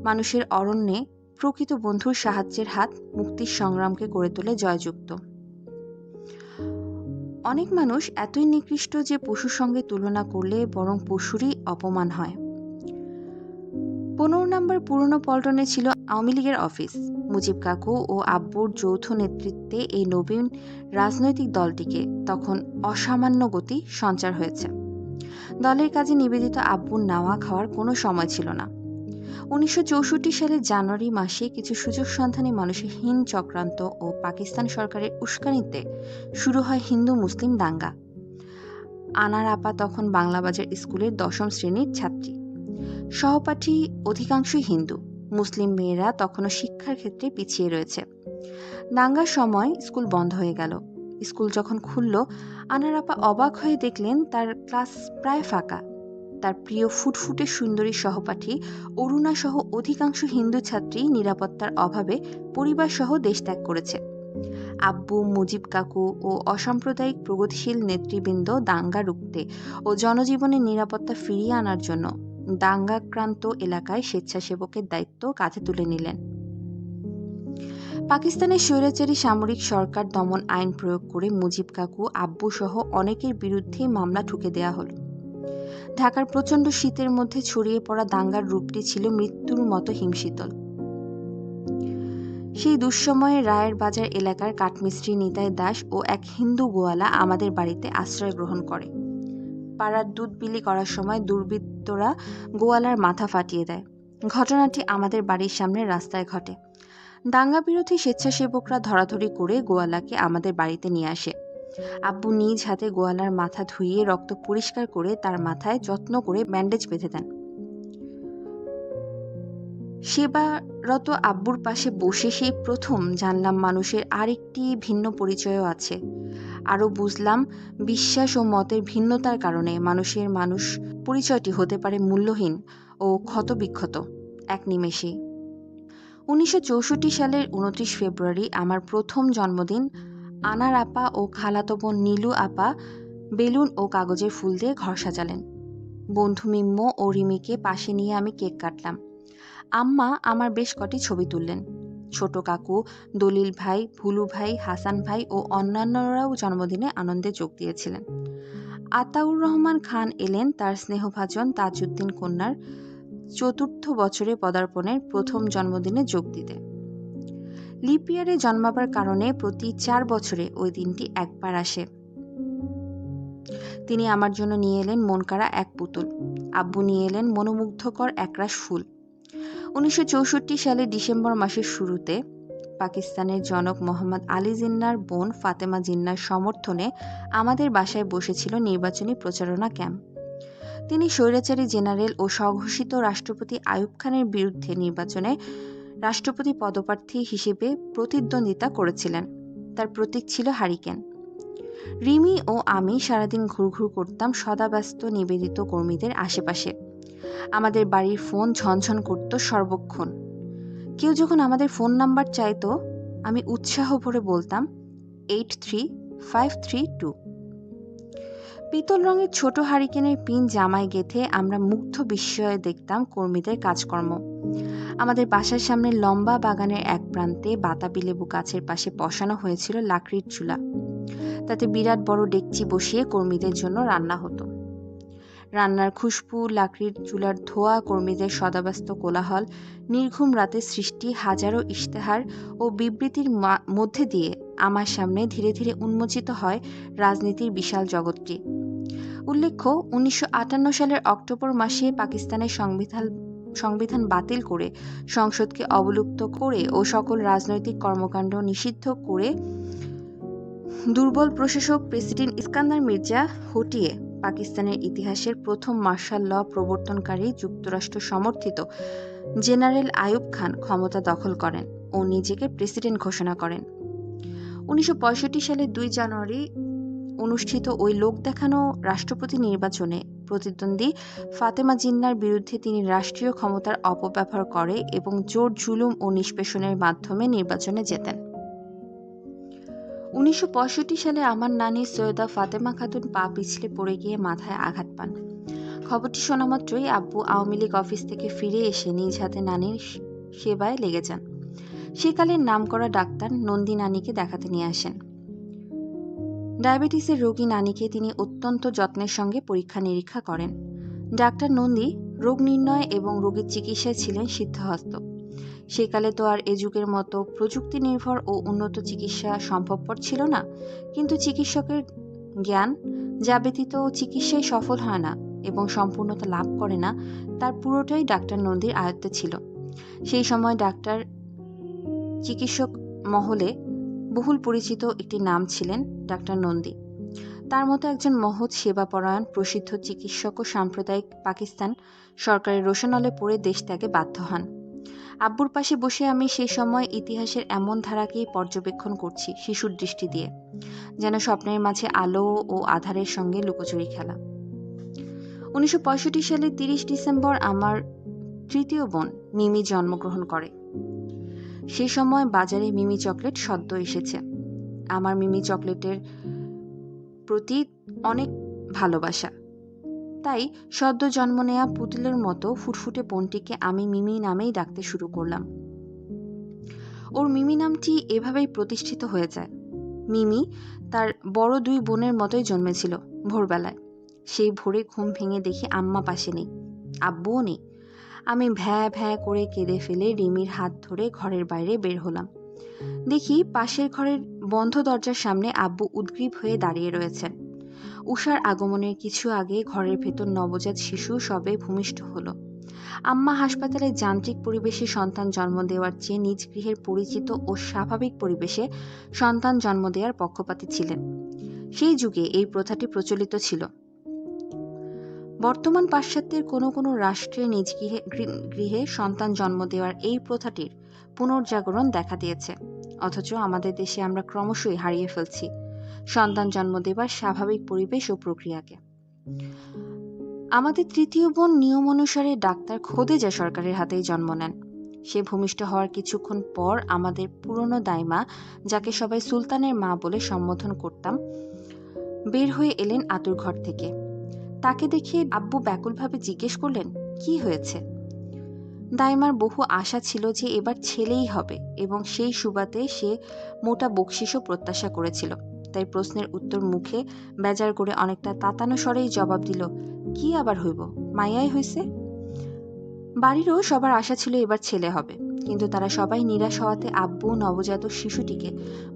মানুষের অরণ্যে প্রকৃত বন্ধুর সাহায্যের হাত মুক্তির সংগ্রামকে করে তোলে জয়যুক্ত। অনেক মানুষ এতই নিকৃষ্ট যে পশুর সঙ্গে তুলনা করলে বরং পশুরই অপমান হয়। 15 নম্বর পুরনো পল্টনে ছিল আওয়ামী লীগের অফিস। মুজিব কাকু ও আব্বুর যৌথ নেতৃত্বে এই নবীন রাজনৈতিক দলটিকে তখন অসামান্য গতি সঞ্চার হয়েছে। দলের কাজে নিবেদিত আব্বুর নাওয়া খাওয়ার কোনো সময় ছিল না। 1964 সালের জানুয়ারি মাসে কিছু সুযোগ সন্ধানী মানুষের হীন চক্রান্ত ও পাকিস্তান সরকারের উস্কানিতে শুরু হয় হিন্দু মুসলিম দাঙ্গা। আনার আপা তখন বাংলাবাজার স্কুলের 10ম শ্রেণীর ছাত্রী। সহপাঠী অধিকাংশই হিন্দু। মুসলিম মেয়েরা তখনও শিক্ষার ক্ষেত্রে পিছিয়ে রয়েছে। দাঙ্গার সময় স্কুল বন্ধ হয়ে গেল। স্কুল যখন খুলল, আনার আপা অবাক হয়ে দেখলেন তার ক্লাস প্রায় ফাঁকা। তার প্রিয় ফুটফুটে সুন্দরী সহপাঠী অরুণা সহ অধিকাংশ হিন্দু ছাত্রী নিরাপত্তার অভাবে পরিবার সহ দেশ ত্যাগ করেছে। আব্বু, মুজিব কাকু ও অসাম্প্রদায়িক প্রগতিশীল নেতৃবৃন্দ দাঙ্গা রুখতে ও জনজীবনের নিরাপত্তা ফিরিয়ে আনার জন্য দাঙ্গাক্রান্ত এলাকায় স্বেচ্ছাসেবকের দায়িত্ব কাঁধে তুলে নিলেন। পাকিস্তানের স্বৈরাচারী সামরিক সরকার দমন আইন প্রয়োগ করে মুজিব কাকু, আব্বু সহ অনেকের বিরুদ্ধে মামলা ঠুকে দেয়া হল। ঢাকার প্রচণ্ড শীতের মধ্যে ছড়িয়ে পড়া দাঙ্গার রূপটি ছিল মৃত্যুর মতো হিমশীতল। সেই দুঃসময়ে রায়ের বাজার এলাকার কাঠমিস্ত্রি নিতাই দাস ও এক হিন্দু গোয়ালা আমাদের বাড়িতে আশ্রয় গ্রহণ করে। পাড়ার দুধ বিলি করার সময় দুর্বৃত্তরা গোয়ালার মাথা ফাটিয়ে দেয়। ঘটনাটি আমাদের বাড়ির সামনে রাস্তায় ঘটে। দাঙ্গা বিরোধী স্বেচ্ছাসেবকরা ধরাধরি করে গোয়ালাকে আমাদের বাড়িতে নিয়ে আসে। আব্বু নিজ হাতে গোয়ালার মাথা ধুইয়ে রক্ত পরিষ্কার করে তার মাথায় যত্ন করে ব্যান্ডেজ বেঁধে দেন। সেবারত আব্বুর পাশে বসে সেই প্রথম জানলাম মানুষের আরেকটি ভিন্ন পরিচয়ও আছে। আরও বুঝলাম বিশ্বাস ও মতের ভিন্নতার কারণে মানুষ পরিচয়টি হতে পারে মূল্যহীন ও ক্ষতবিক্ষত এক নিমেষেই। 1964 সালের 29 ফেব্রুয়ারি আমার প্রথম জন্মদিন। আনার আপা ও খালাতো বোন নীলু আপা বেলুন ও কাগজের ফুল দিয়ে ঘর সাজালেন। বন্ধু মিম্ম ও রিমিকে পাশে নিয়ে আমি কেক কাটলাম। আম্মা আমার বেশ কটি ছবি তুললেন। ছোট কাকু, দলিল ভাই, ভুলু ভাই, হাসান ভাই ও অন্যান্যরাও জন্মদিনে আনন্দে যোগ দিয়েছিলেন। আতাউর রহমান খান এলেন তার স্নেহভাজন তাজউদ্দিন কন্যার 4র্থ বছরে পদার্পণের প্রথম জন্মদিনে যোগ দিতে। লিপ ইয়ারে জন্মাবার কারণে প্রতি 4 বছরে ওই দিনটি একবার আসে। তিনি আমার জন্য নিয়ে এলেন মনকাড়া এক পুতুল। আব্বু নিয়ে এলেন মনোমুগ্ধকর একরাশ ফুল। 1964 সালের ডিসেম্বর মাসের শুরুতে পাকিস্তানের জনক মোহাম্মদ আলী জিন্নাহর বোন ফাতেমা জিন্নাহর সমর্থনে আমাদের বাসায় বসেছিল নির্বাচনী প্রচারণা ক্যাম্প। তিনি স্বৈরাচারী জেনারেল ও স্বঘোষিত রাষ্ট্রপতি আইয়ুব খানের বিরুদ্ধে নির্বাচনে রাষ্ট্রপতি পদপ্রার্থী হিসেবে প্রতিদ্বন্দ্বিতা করেছিলেন। তার প্রতীক ছিল হারিকেন। রিমি ও আমি সারাদিন ঘুরঘুর করতাম সদাব্যস্ত নিবেদিত কর্মীদের আশেপাশে। আমাদের বাড়ির ফোন ঝনঝন করত সর্বক্ষণ। কেউ যখন আমাদের ফোন নাম্বার চাইতো, আমি উৎসাহ ভরে বলতাম 83532। পিতল রঙের ছোট হারিকেনের পিন জামায় গেঁথে আমরা মুগ্ধ বিস্ময়ে দেখতাম কর্মীদের কাজকর্ম। আমাদের বাসার সামনে লম্বা বাগানের এক প্রান্তে বাতাবি লেবু গাছের পাশে বসানো হয়েছিল লাকড়ির চুলা। তাতে বিরাট বড় ডেকচি বসিয়ে কর্মীদের জন্য রান্না হতো। রান্নার খুশবু, লাকড়ির চুলার ধোঁয়া, কর্মীদের সদাব্যস্ত কোলাহল, নির্ঘুম রাতে সৃষ্টি হাজারো ইশতেহার ও বিবৃতির মধ্যে দিয়ে আমার সামনে ধীরে ধীরে উন্মোচিত হয় রাজনীতির বিশাল জগৎটি। উল্লেখ্য, 1958 সালের অক্টোবর মাসে পাকিস্তানের সংবিধান বাতিল করে, সংসদকে অবলুপ্ত করে ও সকল রাজনৈতিক কর্মকাণ্ড নিষিদ্ধ করে দুর্বল প্রশাসক প্রেসিডেন্ট ইস্কান্দার মির্জা হটিয়ে পাকিস্তানের ইতিহাসের প্রথম মার্শাল ল প্রবর্তনকারী যুক্তরাষ্ট্র সমর্থিত জেনারেল আইয়ুব খান ক্ষমতা দখল করেন ও নিজেকে প্রেসিডেন্ট ঘোষণা করেন। 1965 সালের 2 জানুয়ারি অনুষ্ঠিত ওই লোক দেখানো রাষ্ট্রপতি নির্বাচনে প্রতিদ্বন্দ্বী ফাতেমা জিন্নার বিরুদ্ধে তিনি রাষ্ট্রীয় ক্ষমতার অপব্যবহার করে এবং জোর জুলুম ও নিষ্পেষণের মাধ্যমে নির্বাচনে জেতেন। 1965 সালে আমার নানি সৈয়দা ফাতেমা খাতুন পা পিছলে পড়ে গিয়ে মাথায় আঘাত পান। খবরটি শোনা মাত্রই আব্বু আওয়ামী লীগ অফিস থেকে ফিরে এসে নিজ হাতে নানির সেবায় লেগে যান। সেকালের নামকরা ডাক্তার নন্দী নানিকে দেখাতে নিয়ে আসেন। ডায়াবেটিসের রোগী নানিকে তিনি অত্যন্ত যত্নের সঙ্গে পরীক্ষা নিরীক্ষা করেন। ডাক্তার নন্দী রোগ নির্ণয় এবং রোগীর চিকিৎসায় ছিলেন সিদ্ধহস্ত। সেকালে তো আর এ যুগের মতো প্রযুক্তি নির্ভর ও উন্নত চিকিৎসা সম্ভবপর ছিল না, কিন্তু চিকিৎসকের জ্ঞান যা ব্যতীত চিকিৎসায় সফল হয় না এবং সম্পূর্ণতা লাভ করে না, তার পুরোটাই ডাক্তার নন্দীর আয়ত্তে ছিল। সেই সময় চিকিৎসক মহলে বহুল পরিচিত একটি নাম ছিলেন ডাক্তার নন্দী। তার মতো একজন মহৎ সেবাপরায়ণ প্রসিদ্ধ চিকিৎসক ও সাম্প্রদায়িক পাকিস্তান সরকারের রোশানলে পড়ে দেশ ত্যাগে বাধ্য হন। আব্বুর পাশে বসে আমি সেই সময় ইতিহাসের এমন ধারাকেই পর্যবেক্ষণ করছি শিশুর দৃষ্টি দিয়ে, যেন স্বপ্নের মাঝে আলো ও আধারের সঙ্গে লুকোচুরি খেলা। 1965 সালের 30 ডিসেম্বর আমার তৃতীয় বোন মিমি জন্মগ্রহণ করে। সেই সময় বাজারে মিমি চকলেট সদ্য এসেছে। আমার মিমি চকলেটের প্রতি অনেক ভালোবাসা, তাই সদ্য জন্ম নেয়া পুতুলের মতো ফুটফুটে বোনটিকে আমি মিমি নামেই ডাকতে শুরু করলাম। ওর মিমি নামটি এভাবেই প্রতিষ্ঠিত হয়ে যায়। মিমি তার বড় 2 বোনের মতোই জন্মেছিল ভোরবেলায়। সেই ভোরে ঘুম ভেঙে দেখি আম্মা পাশে নেই, আব্বুও নেই। আমি ভ্যা ভ্যা করে কেঁদে ফেলে রিমির হাত ধরে ঘরের বাইরে বের হলাম। দেখি পাশের ঘরের বন্ধ দরজার সামনে আব্বু উদ্গ্রীব হয়ে দাঁড়িয়ে রয়েছেন। উষার আগমনের কিছু আগে ঘরের ভেতর নবজাত শিশু সবে ভূমিষ্ঠ হলো। আম্মা হাসপাতালে যান্ত্রিক পরিবেশে সন্তান জন্ম দেওয়ার চেয়ে নিজ গৃহের পরিচিত ও স্বাভাবিক পরিবেশে সন্তান জন্ম দেওয়ার পক্ষপাতী ছিলেন। সেই যুগে এই প্রথাটি প্রচলিত ছিল। বর্তমান পাশ্চাত্যের কোনো কোনো রাষ্ট্রে নিজ গৃহে সন্তান জন্ম দেওয়ার এই প্রথাটির পুনর্জাগরণ দেখা দিয়েছে, অথচ আমাদের দেশে আমরা ক্রমশই হারিয়ে ফেলছি সন্তান জন্ম দেবার স্বাভাবিক পরিবেশ ও প্রক্রিয়াকে। আমাদের তৃতীয় বোন নিয়ম অনুসারে ডাক্তার খোদেজা সরকারের হাতেই জন্ম নেন। সে ভূমিষ্ঠ হওয়ার কিছুক্ষণ পর আমাদের পুরনো দাইমা, যাকে সবাই সুলতানের মা বলে সম্বোধন করতাম, বের হয়ে এলেন আতুর ঘর থেকে। তাকে দেখে আব্বু ব্যাকুলভাবে জিজ্ঞেস করলেন, কি হয়েছে? দাইমার বহু আশা ছিল যে এবার ছেলেই হবে এবং সেই সুবাদে সে মোটা বকশিসও প্রত্যাশা করেছিল। তাই প্রশ্নের উত্তর মুখে বেজার করে অনেকটা তাতানো স্বরেই জবাব দিল, কি আবার হইব, মাইয়াই হইছে। বাড়িরও সবার আশা ছিল এবার ছেলে হবে, কিন্তু তারা সবাই নিরাশ হওয়াতে আব্বু নবজাত শিশুটিকে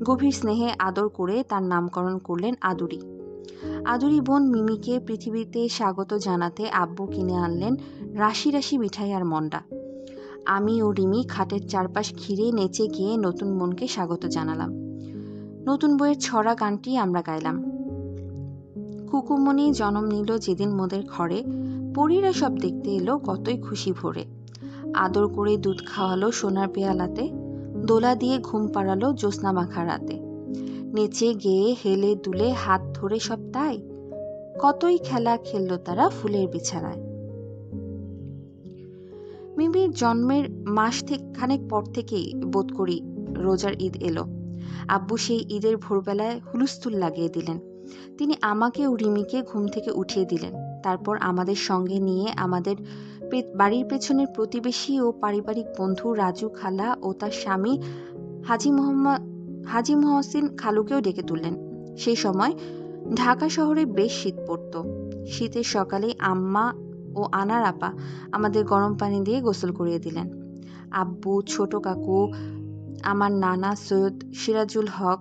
গভীর স্নেহে আদর করে তার নামকরণ করলেন আদুরি। আদুরি বোন মিমিকে পৃথিবীতে স্বাগত জানাতে আব্বু কিনে আনলেন রাশি রাশি মিঠাই আর মন্ডা। আমি ও রিমি খাটের চারপাশ ঘিরে নেচে গিয়ে নতুন বোনকে স্বাগত জানালাম। নতুন বইয়ের ছড়া গানটি আমরা গাইলাম। কুকুমনি জন্ম নিল যেদিন মোদের ঘরে, পরীরা সব দেখতে এলো কতই খুশি ভরে। আদর করে দুধ খাওয়ালো সোনার পেয়ালাতে, দোলা দিয়ে ঘুম পাড়ালো জ্যোৎস্না মাখা রাতে। নেচে গেয়ে হেলে দুলে হাত ধরে সব তাই, কতই খেলা খেললো তারা ফুলের বিছানায়। মিমির জন্মের মাস খানেক পর থেকেই বোধ করি রোজার ঈদ এলো। আব্বু সেই ঈদের ভোরবেলায় হুলস্থুল লাগিয়ে দিলেন। তিনি আমাকে ও রিমিকে ঘুম থেকে উঠিয়ে দিলেন। তারপর আমাদের সঙ্গে নিয়ে আমাদের বাড়ির পেছনের প্রতিবেশী ও পারিবারিক বন্ধু রাজু খালা ও তার স্বামী হাজি মহসিন খালুকেও ডেকে তুললেন। সেই সময় ঢাকা শহরে বেশ শীত পড়ত। শীতের সকালে আম্মা ও আনার আপা আমাদের গরম পানি দিয়ে গোসল করিয়ে দিলেন। আব্বু, ছোট কাকু, আমার নানা সৈয়দ সিরাজুল হক,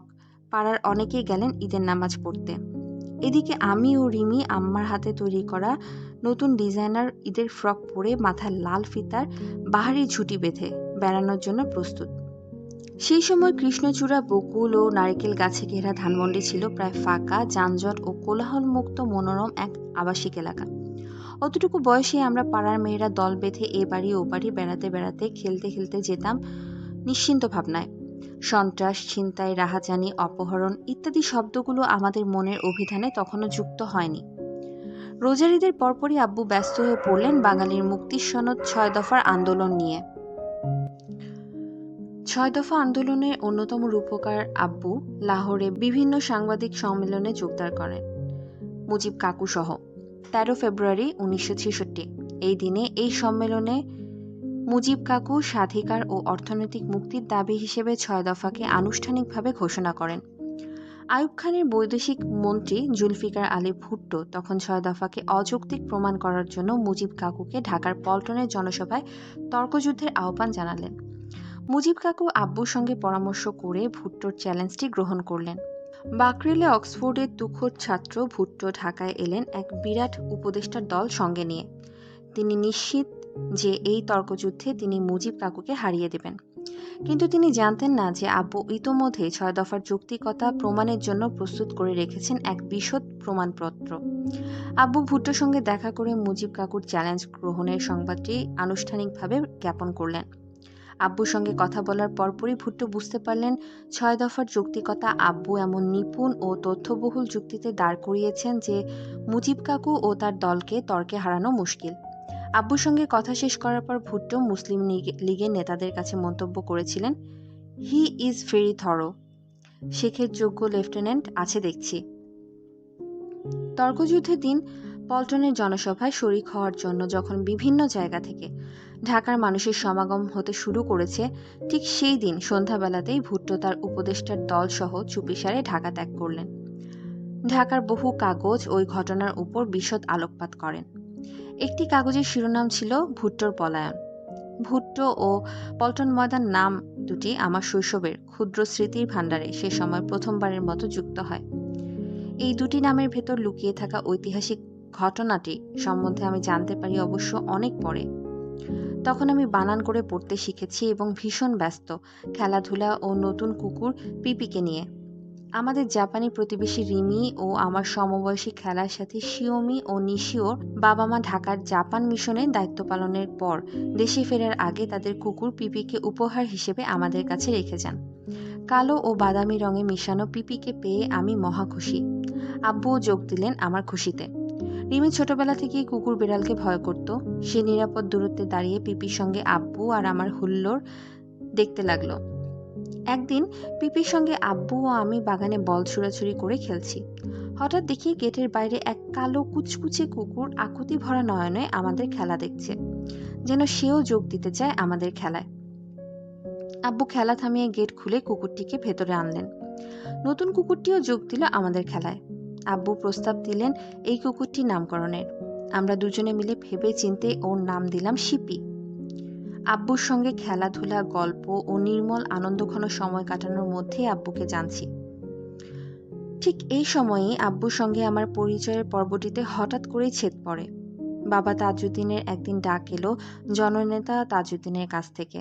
পাড়ার অনেকেই গেলেন ঈদের নামাজ পড়তে। এদিকে আমি ও রিমি আম্মার হাতে তৈরি করা নতুন ডিজাইনার ঈদের ফ্রক পরে মাথায় লাল ফিতার বাহারি ঝুঁটি বেঁধে বেড়ানোর জন্য প্রস্তুত। সেই সময় কৃষ্ণচূড়া, বকুল ও নারিকেল গাছে ঘেরা ধানমন্ডি ছিল প্রায় ফাঁকা, যানজট ও কোলাহলমুক্ত মনোরম এক আবাসিক এলাকা। অতটুকু বয়সে আমরা পাড়ার মেয়েরা দল বেঁধে এ বাড়ি ও বাড়ি বেড়াতে বেড়াতে খেলতে খেলতে যেতাম নিশ্চিন্ত ভাবনায়। সন্ত্রাস, ছিনতাই, রাহাজানি, অপহরণ ইত্যাদি শব্দগুলো আমাদের মনের অভিধানে তখনও যুক্ত হয়নি। রোজার ঈদের পরপরই আব্বু ব্যস্ত হয়ে পড়লেন বাঙালির মুক্তির সনদ ৬ দফার আন্দোলন নিয়ে। ৬ দফা আন্দোলনের অন্যতম রূপকার আব্বু লাহোরে বিভিন্ন সাংবাদিক সম্মেলনে যোগদান করেন মুজিব কাকু সহ। ১৩ ফেব্রুয়ারি ১৯৬৬ এই দিনে এই সম্মেলনে মুজিব কাকু স্বাধিকার ও অর্থনৈতিক মুক্তির দাবি হিসেবে ৬ দফাকে আনুষ্ঠানিকভাবে ঘোষণা করেন। আইয়ুব খানের বৈদেশিক মন্ত্রী জুলফিকার আলী ভুট্টো তখন ৬ দফাকে অযৌক্তিক প্রমাণ করার জন্য মুজিব কাকুকে ঢাকার পল্টনের জনসভায় তর্কযুদ্ধের আহ্বান জানালেন। মুজিব কাকু আব্বুর সঙ্গে পরামর্শ করে ভুট্টোর চ্যালেঞ্জটি গ্রহণ করলেন। বাকরেলে অক্সফোর্ডের তুখোড় ছাত্র ভুট্টো ঢাকায় এলেন এক বিরাট উপদেষ্টার দল সঙ্গে নিয়ে। তিনি নিশ্চিত যে এই তর্কযুদ্ধে তিনি মুজিব কাকুকে হারিয়ে দেবেন। কিন্তু তিনি জানতেন না যে আব্বু ইতোমধ্যে ৬ দফার যৌক্তিকতা প্রমাণের জন্য প্রস্তুত করে রেখেছেন এক বিশদ প্রমাণপত্র। আব্বু ভুট্টোর সঙ্গে দেখা করে মুজিব কাকুর চ্যালেঞ্জ গ্রহণের সংবাদটি আনুষ্ঠানিকভাবে জ্ঞাপন করলেন। আব্বুর সঙ্গে কথা বলার পরপরই ভুট্টো বুঝতে পারলেন ৬ দফার যৌক্তিকতা আব্বু এমন নিপুণ ও তথ্যবহুল যুক্তিতে দাঁড় করিয়েছেন যে মুজিব কাকু ও তার দলকে তর্কে হারানো মুশকিল। আব্বুর সঙ্গে কথা শেষ করার পর ভুট্টো মুসলিম লীগের নেতাদের কাছে মন্তব্য করেছিলেন, হি ইজ ভেরি থরো, শেখের যোগ্য লেফটেন্যান্ট আছে দেখছি। তর্কযুদ্ধের দিন পল্টনের জনসভায় শরিক হওয়ার জন্য যখন বিভিন্ন জায়গা থেকে ঢাকার মানুষের সমাগম হতে শুরু করেছে, ঠিক সেই দিন সন্ধ্যাবেলাতেই ভুট্টো তার উপদেষ্টার দল সহ চুপিসারে ঢাকা ত্যাগ করলেন। ঢাকার বহু কাগজ ওই ঘটনার উপর বিশদ আলোকপাত করেন। একটি কাগজের শিরোনাম ছিল ভুট্টোর পলায়ন। ভুট্টো ও পল্টন ময়দান নাম দুটি আমার শৈশবের ক্ষুদ্র স্মৃতির ভাণ্ডারে সে সময় প্রথমবারের মতো যুক্ত হয়। এই দুটি নামের ভেতর লুকিয়ে থাকা ঐতিহাসিক ঘটনাটি সম্বন্ধে আমি জানতে পারি অবশ্য অনেক পরে। তখন আমি বানান করে পড়তে শিখেছি এবং ভীষণ ব্যস্ত খেলাধুলা ও নতুন কুকুর পিপিকে নিয়ে। আমাদের জাপানি প্রতিবেশী রিমি ও আমার সমবয়সী খেলার সাথে শিওমি ও নিশিওর বাবা মা ঢাকার জাপান মিশনে দায়িত্ব পালনের পর দেশে ফেরার আগে তাদের কুকুর পিপিকে উপহার হিসেবে আমাদের কাছে রেখে যান। কালো ও বাদামি রঙে মিশানো পিপিকে পেয়ে আমি মহা খুশি। আব্বুও যোগ দিলেন আমার খুশিতে। রিমি ছোটবেলা থেকেই কুকুর বিড়ালকে ভয় করত। সে নিরাপদ দূরত্বে দাঁড়িয়ে পিপির সঙ্গে আব্বু আর আমার হুল্লোড় দেখতে লাগলো। একদিন পিপির সঙ্গে আব্বু ও আমি বাগানে বল ছুড়াছুড়ি করে খেলছি। হঠাৎ দেখি গেটের বাইরে এক কালো কুচকুচে কুকুর আকুতি ভরা নয়নে আমাদের খেলা দেখছে, যেন সেও যোগ দিতে চায় আমাদের খেলায়। আব্বু খেলা থামিয়ে গেট খুলে কুকুরটিকে ভেতরে আনলেন। নতুন কুকুরটিও যোগ দিল আমাদের খেলায়। আব্বু প্রস্তাব দিলেন এই কুকুরটির নামকরণের। আমরা দুজনে মিলে ভেবে চিনতে ওর নাম দিলাম শিপি। আব্বুর সঙ্গে খেলাধুলা, গল্প ও নির্মল আনন্দঘন সময় কাটানোর মধ্যেই আব্বুকে জানছি। ঠিক এই সময়েই আব্বুর সঙ্গে আমার পরিচয়ের পর্বটিতে হঠাৎ করেই ছেদ পড়ে। বাবা তাজউদ্দিনের একদিন ডাক এলো জননেতা তাজউদ্দিনের কাছ থেকে।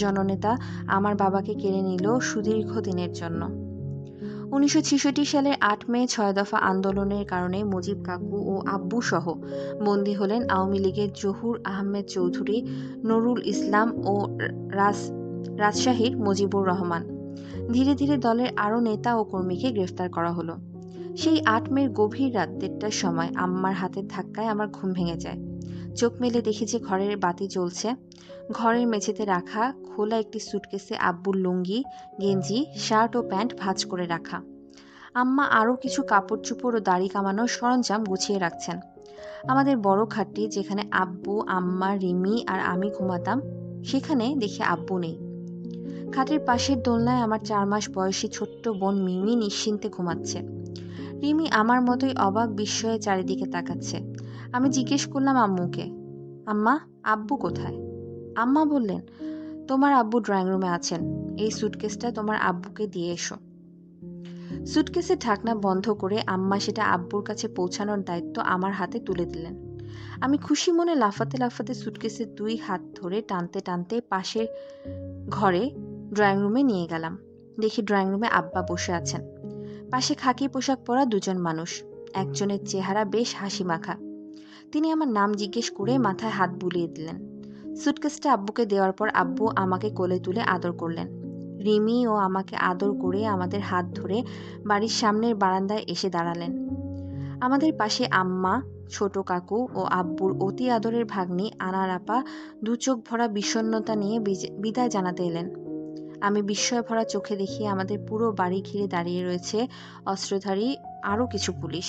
জননেতা আমার বাবাকে কেড়ে নিল সুদীর্ঘ দিনের জন্য। ১৯৬৬ সালের ৮ মে ৬ দফা আন্দোলনের কারণে মুজিব কাকু ও আব্বু সহ বন্দী হলেন আওয়ামী লীগের জহুর আহমেদ চৌধুরী, নুরুল ইসলাম ও রাজশাহীর মুজিবুর রহমান। ধীরে ধীরে দলের আরও নেতা ও কর্মীকে গ্রেফতার করা হলো। সেই ৮ মের গভীর রাত ১:৩০টার সময় আম্মার হাতের ধাক্কায় আমার ঘুম ভেঙে যায়। চোখ মেলে দেখি যে ঘরের বাতি জ্বলছে। ঘরের মেঝেতে রাখা খোলা একটি সুটকেসে আব্বুর লুঙ্গি, গেঞ্জি, শার্ট ও প্যান্ট ভাঁজ করে রাখা। আম্মা আরও কিছু কাপড় চোপড় ও দাড়ি কামানোর সরঞ্জাম গুছিয়ে রাখছেন। আমাদের বড় খাটটি, যেখানে আব্বু, আম্মা, রিমি আর আমি ঘুমাতাম, সেখানে দেখি আব্বু নেই। খাটের পাশের দোলনায় আমার 4 মাস বয়সী ছোট্ট বোন মিমি নিশ্চিন্তে ঘুমাচ্ছে। রিমি আমার মতোই অবাক বিস্ময়ে চারিদিকে তাকাচ্ছে। আমি জিজ্ঞেস করলাম আম্মুকে, আম্মা, আব্বু কোথায়? আম্মা বললেন, তোমার আব্বু ড্রয়িং রুমে আছেন, এই সুটকেসটা তোমার আব্বুকে দিয়ে এসো। সুটকেসের ঢাকনা বন্ধ করে আম্মা সেটা আব্বুর কাছে পৌঁছানোর দায়িত্ব আমার হাতে তুলে দিলেন। আমি খুশি মনে লাফাতে লাফাতে সুটকেসের 2 হাত ধরে টানতে টানতে পাশের ঘরে ড্রয়িং রুমে নিয়ে গেলাম। দেখি ড্রয়িং রুমে আব্বা বসে আছেন। পাশে খাকি পোশাক পরা 2 জন মানুষ। একজনের চেহারা বেশ হাসি মাখা। তিনি আমার নাম জিজ্ঞেস করে মাথায় হাত বুলিয়ে দিলেন। সুটকেসটা আব্বুকে দেওয়ার পর আব্বু আমাকে কোলে তুলে আদর করলেন। রিমি ও আমাকে আদর করে আমাদের হাত ধরে বাড়ির সামনের বারান্দায় এসে দাঁড়ালেন। আমাদের পাশে আম্মা, ছোট কাকু ও আব্বুর অতি আদরের ভাগ্নি আনার আপা 2 চোখ ভরা বিষণ্ণতা নিয়ে বিদায় জানাতে এলেন। আমি বিস্ময় ভরা চোখে দেখি আমাদের পুরো বাড়ি ঘিরে দাঁড়িয়ে রয়েছে অস্ত্রধারী আরও কিছু পুলিশ।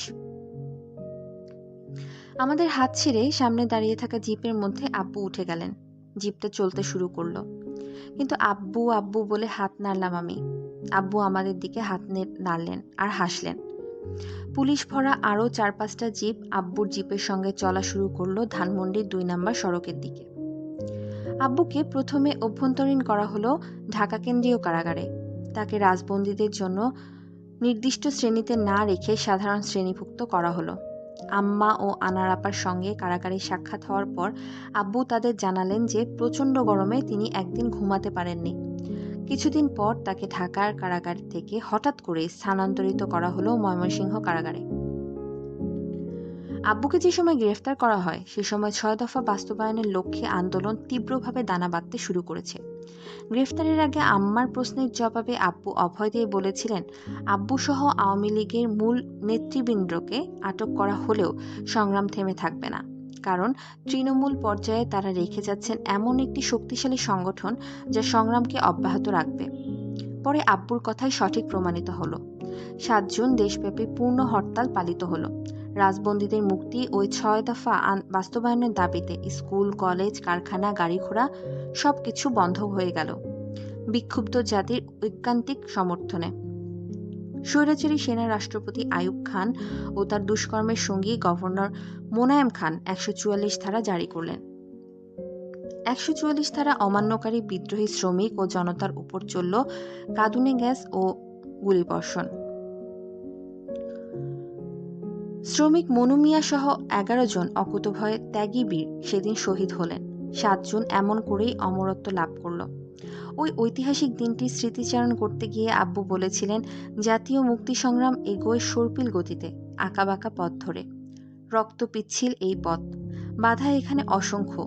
আমাদের হাত ছেড়ে সামনে দাঁড়িয়ে থাকা জিপের মধ্যে আব্বু উঠে গেলেন। জিপটা চলতে শুরু করলো, কিন্তু আব্বু আব্বু বলে হাত নাড়লাম আমি। আব্বু আমাদের দিকে হাত নাড়লেন আর হাসলেন। পুলিশ ভরা আরও 4-5টা জিপ আব্বুর জিপের সঙ্গে চলা শুরু করলো ধানমন্ডির 2 নম্বর সড়কের দিকে। আব্বুকে প্রথমে অভ্যন্তরীণ করা হলো ঢাকা কেন্দ্রীয় কারাগারে। তাকে রাজবন্দীদের জন্য নির্দিষ্ট শ্রেণীতে না রেখে সাধারণ শ্রেণীভুক্ত করা হলো। আম্মা ও আনার আপার সঙ্গে কারাগারে সাক্ষাৎ হওয়ার পর আব্বু তাদের জানালেন যে প্রচণ্ড গরমে তিনি একদিন ঘুমাতে পারেননি। কিছুদিন পর তাকে ঢাকার কারাগার থেকে হঠাৎ করে স্থানান্তরিত করা হলো ময়মনসিংহ কারাগারে। আব্বুকে যে সময় গ্রেফতার করা হয় সে সময় 6 দফা বাস্তবায়নের লক্ষ্যে আন্দোলন তীব্রভাবে দানা বাঁধতে শুরু করেছে। গ্রেফতারের আগে আম্মার প্রশ্নের জবাবে আব্বু অভয় দিয়ে বলেছিলেন, আব্বু সহ আওয়ামী লীগের মূল নেতৃবৃন্দকে আটক করা হলেও সংগ্রাম থেমে থাকবে না, কারণ তৃণমূল পর্যায়ে তারা রেখে যাচ্ছেন এমন একটি শক্তিশালী সংগঠন যা সংগ্রামকে অব্যাহত রাখবে। পরে আব্বুর কথাই সঠিক প্রমাণিত হলো। 7 জুন দেশব্যাপী পূর্ণ হরতাল পালিত হলো। রাজবন্দীদের মুক্তি ওই 6 দফা বাস্তবায়নের দাবিতে স্কুল, কলেজ, কারখানা, গাড়ি ঘোড়া সবকিছু বন্ধ হয়ে গেল বিক্ষুব্ধ জাতির ঐকান্তিক সমর্থনে। স্বৈরাচারী সেনা রাষ্ট্রপতি আইয়ুব খান ও তার দুষ্কর্মের সঙ্গী গভর্নর মোনায়েম খান 144 ধারা জারি করলেন। 144 ধারা অমান্যকারী বিদ্রোহী শ্রমিক ও জনতার উপর চলল কাঁদুনে গ্যাস ও গুলিবর্ষণ। শ্রমিক মনু মিয়া সহ 11 জন অকুতোভয় ত্যাগী বীর সেদিন শহীদ হলেন। 7 জুন এমন করেই অমরত্ব লাভ করল। ওই ঐতিহাসিক দিনটির স্মৃতিচারণ করতে গিয়ে আব্বু বলেছিলেন, জাতীয় মুক্তি সংগ্রাম এগোয় সর্পিল গতিতে, আঁকাবাঁকা পথ ধরে। রক্ত পিচ্ছিল এই পথ, বাধা এখানে অসংখ্য,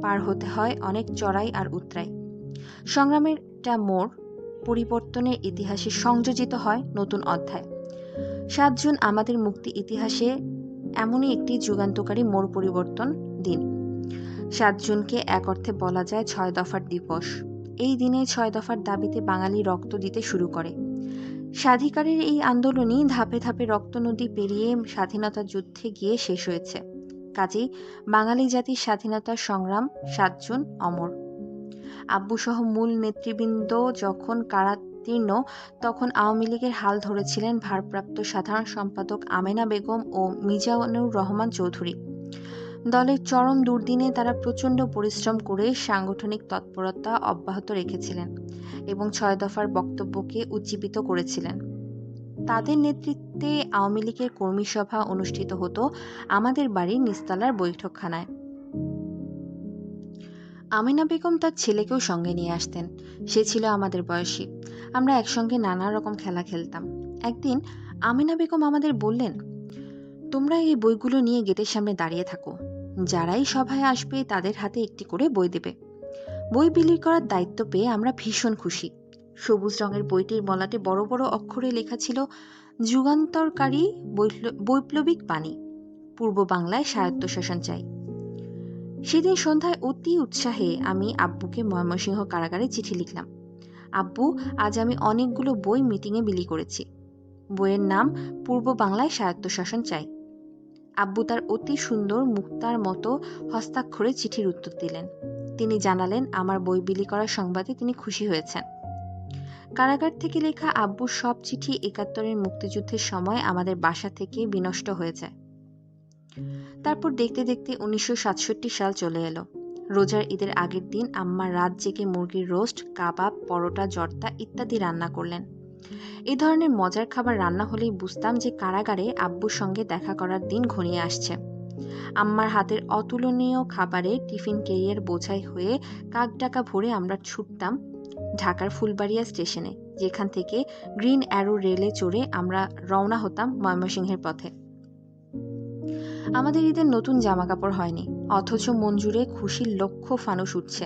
পার হতে হয় অনেক চড়াই আর উতরাই। সংগ্রামেরটা মোড়, পরিবর্তনের ইতিহাসে সংযোজিত হয় নতুন অধ্যায়। 7 জুন আমাদের মুক্তি ইতিহাসে এমনই একটি যুগান্তকারী মোড় পরিবর্তন দিন। 7 জুনকে এক অর্থে বলা যায় 6 দফার দিবস। এই দিনে 6 দফার দাবিতে বাঙালি রক্ত দিতে শুরু করে। স্বাধিকারের এই আন্দোলনই ধাপে ধাপে রক্ত নদী পেরিয়ে স্বাধীনতা যুদ্ধে গিয়ে শেষ হয়েছে। কাজেই বাঙালি জাতির স্বাধীনতার সংগ্রাম 7 জুন অমর। আব্বু সহ মূল নেতৃবৃন্দ যখন কারাতীর্ণ, তখন আওয়ামী লীগের হাল ধরেছিলেন ভারপ্রাপ্ত সাধারণ সম্পাদক আমেনা বেগম ও মিজানুর রহমান চৌধুরী। দলের চরম দুর্দিনে তারা প্রচণ্ড পরিশ্রম করে সাংগঠনিক তৎপরতা অব্যাহত রেখেছিলেন এবং 6 দফার বক্তব্যকে উজ্জীবিত করেছিলেন। তাদের নেতৃত্বে আওয়ামী লীগের কর্মী সভা অনুষ্ঠিত হতো আমাদের বাড়ির নিচতলার বৈঠকখানায়। আমেনা বেগম তার ছেলেকেও সঙ্গে নিয়ে আসতেন। সে ছিল আমাদের বয়সী। আমরা একসঙ্গে নানা রকম খেলা খেলতাম। একদিন আমেনা বেগম আমাদের বললেন, তোমরা এই বইগুলো নিয়ে গেটের সামনে দাঁড়িয়ে থাকো, যারাই সভায় আসবে তাদের হাতে একটি করে বই দেবে। বই বিলি করার দায়িত্ব পেয়ে আমরা ভীষণ খুশি। সবুজ রঙের বইটির মলাটে বড় বড় অক্ষরে লেখা ছিল, যুগান্তরকারী বৈপ্লবিক বাণী, পূর্ব বাংলায় স্বায়ত্তশাসন চাই। সেদিন সন্ধ্যায় অতি উৎসাহে আমি আব্বুকে ময়মনসিংহ কারাগারে চিঠি লিখলাম, আব্বু, আজ আমি অনেকগুলো বই মিটিংয়ে বিলি করেছি। বইয়ের নাম পূর্ব বাংলায় স্বায়ত্তশাসন চাই। আব্বু তার অতি সুন্দর মুক্তার মতো হস্তাক্ষরে চিঠির উত্তর দিলেন। তিনি জানালেন আমার বই বিলি করার সংবাদে তিনি খুশি হয়েছেন। কারাগার থেকে লেখা আব্বুর সব চিঠি ৭১-এর মুক্তিযুদ্ধের সময় আমাদের বাসা থেকে বিনষ্ট হয়ে যায়। তারপর দেখতে দেখতে ১৯৬৭ সাল চলে এলো। রোজার ঈদের আগের দিন আম্মা রাত জেগে মুরগির রোস্ট, কাবাব, পরোটা, জর্দা ইত্যাদি রান্না করলেন। এই ধরনের মজার খাবার রান্না হলেই বুঝতাম যে কারাগারে আব্বুর সঙ্গে দেখা করার দিন ঘনিয়ে আসছে। আম্মার হাতের অতুলনীয় খাবারে টিফিন ক্যারিয়ার বোঝাই হয়ে কাকডাকা ভরে আমরা ছুটতাম ঢাকার ফুলবাড়িয়া স্টেশনে, যেখান থেকে গ্রিন অ্যারো রেলে চড়ে আমরা রওনা হতাম ময়মনসিংহের পথে। আমাদের ঈদের নতুন জামাকাপড় হয়নি, অথচ মন জুড়ে খুশির লক্ষ ফানুস উঠছে।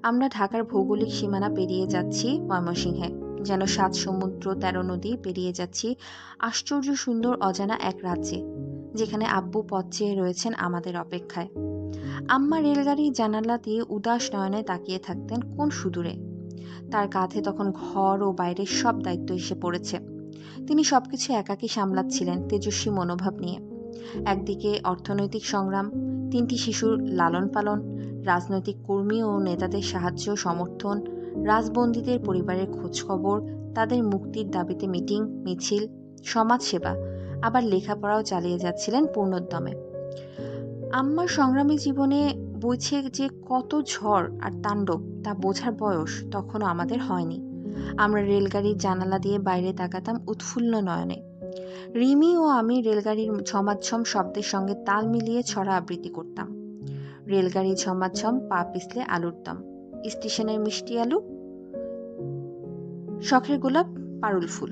আমরা ঢাকার ভৌগোলিক সীমানা পেরিয়ে যাচ্ছি ময়মনসিংহে, যেন ৭ সমুদ্র ১৩ নদী পেরিয়ে যাচ্ছি আশ্চর্য সুন্দর অজানা এক রাজ্যে, যেখানে আব্বু পথ চেয়ে রয়েছেন আমাদের অপেক্ষায়। আম্মা রেলগাড়ির জানালা দিয়ে উদাস নয়নে তাকিয়ে থাকতেন কোন সুদূরে। তার কাঁধে তখন ঘর ও বাইরের সব দায়িত্ব এসে পড়েছে। তিনি সবকিছু একাকী সামলাচ্ছিলেন তেজস্বী মনোভাব নিয়ে। একদিকে অর্থনৈতিক সংগ্রাম, ৩টি শিশুর লালন পালন, রাজনৈতিক কর্মী ও নেতাদের সাহায্য সমর্থন, রাজবন্দীদের পরিবারের খোঁজখবর, তাদের মুক্তির দাবিতে মিটিং মিছিল, সমাজসেবা, আবার লেখাপড়াও চালিয়ে যাচ্ছিলেন পূর্ণোদ্যমে। আম্মার সংগ্রামী জীবনে বইছে যে কত ঝড় আর তাণ্ডব তা বোঝার বয়স তখনও আমাদের হয়নি। আমরা রেলগাড়ির জানালা দিয়ে বাইরে তাকাতাম উৎফুল্ল নয়নে। রিমি ও আমি রেলগাড়ির ঝমাঝম শব্দের সঙ্গে তাল মিলিয়ে ছড়া আবৃত্তি করতাম। রেলগাড়ি ঝমাঝম, পা পিছলে আলুর দম, স্টেশনের মিষ্টি আলু, শখের গোলাপ, পারুল ফুল।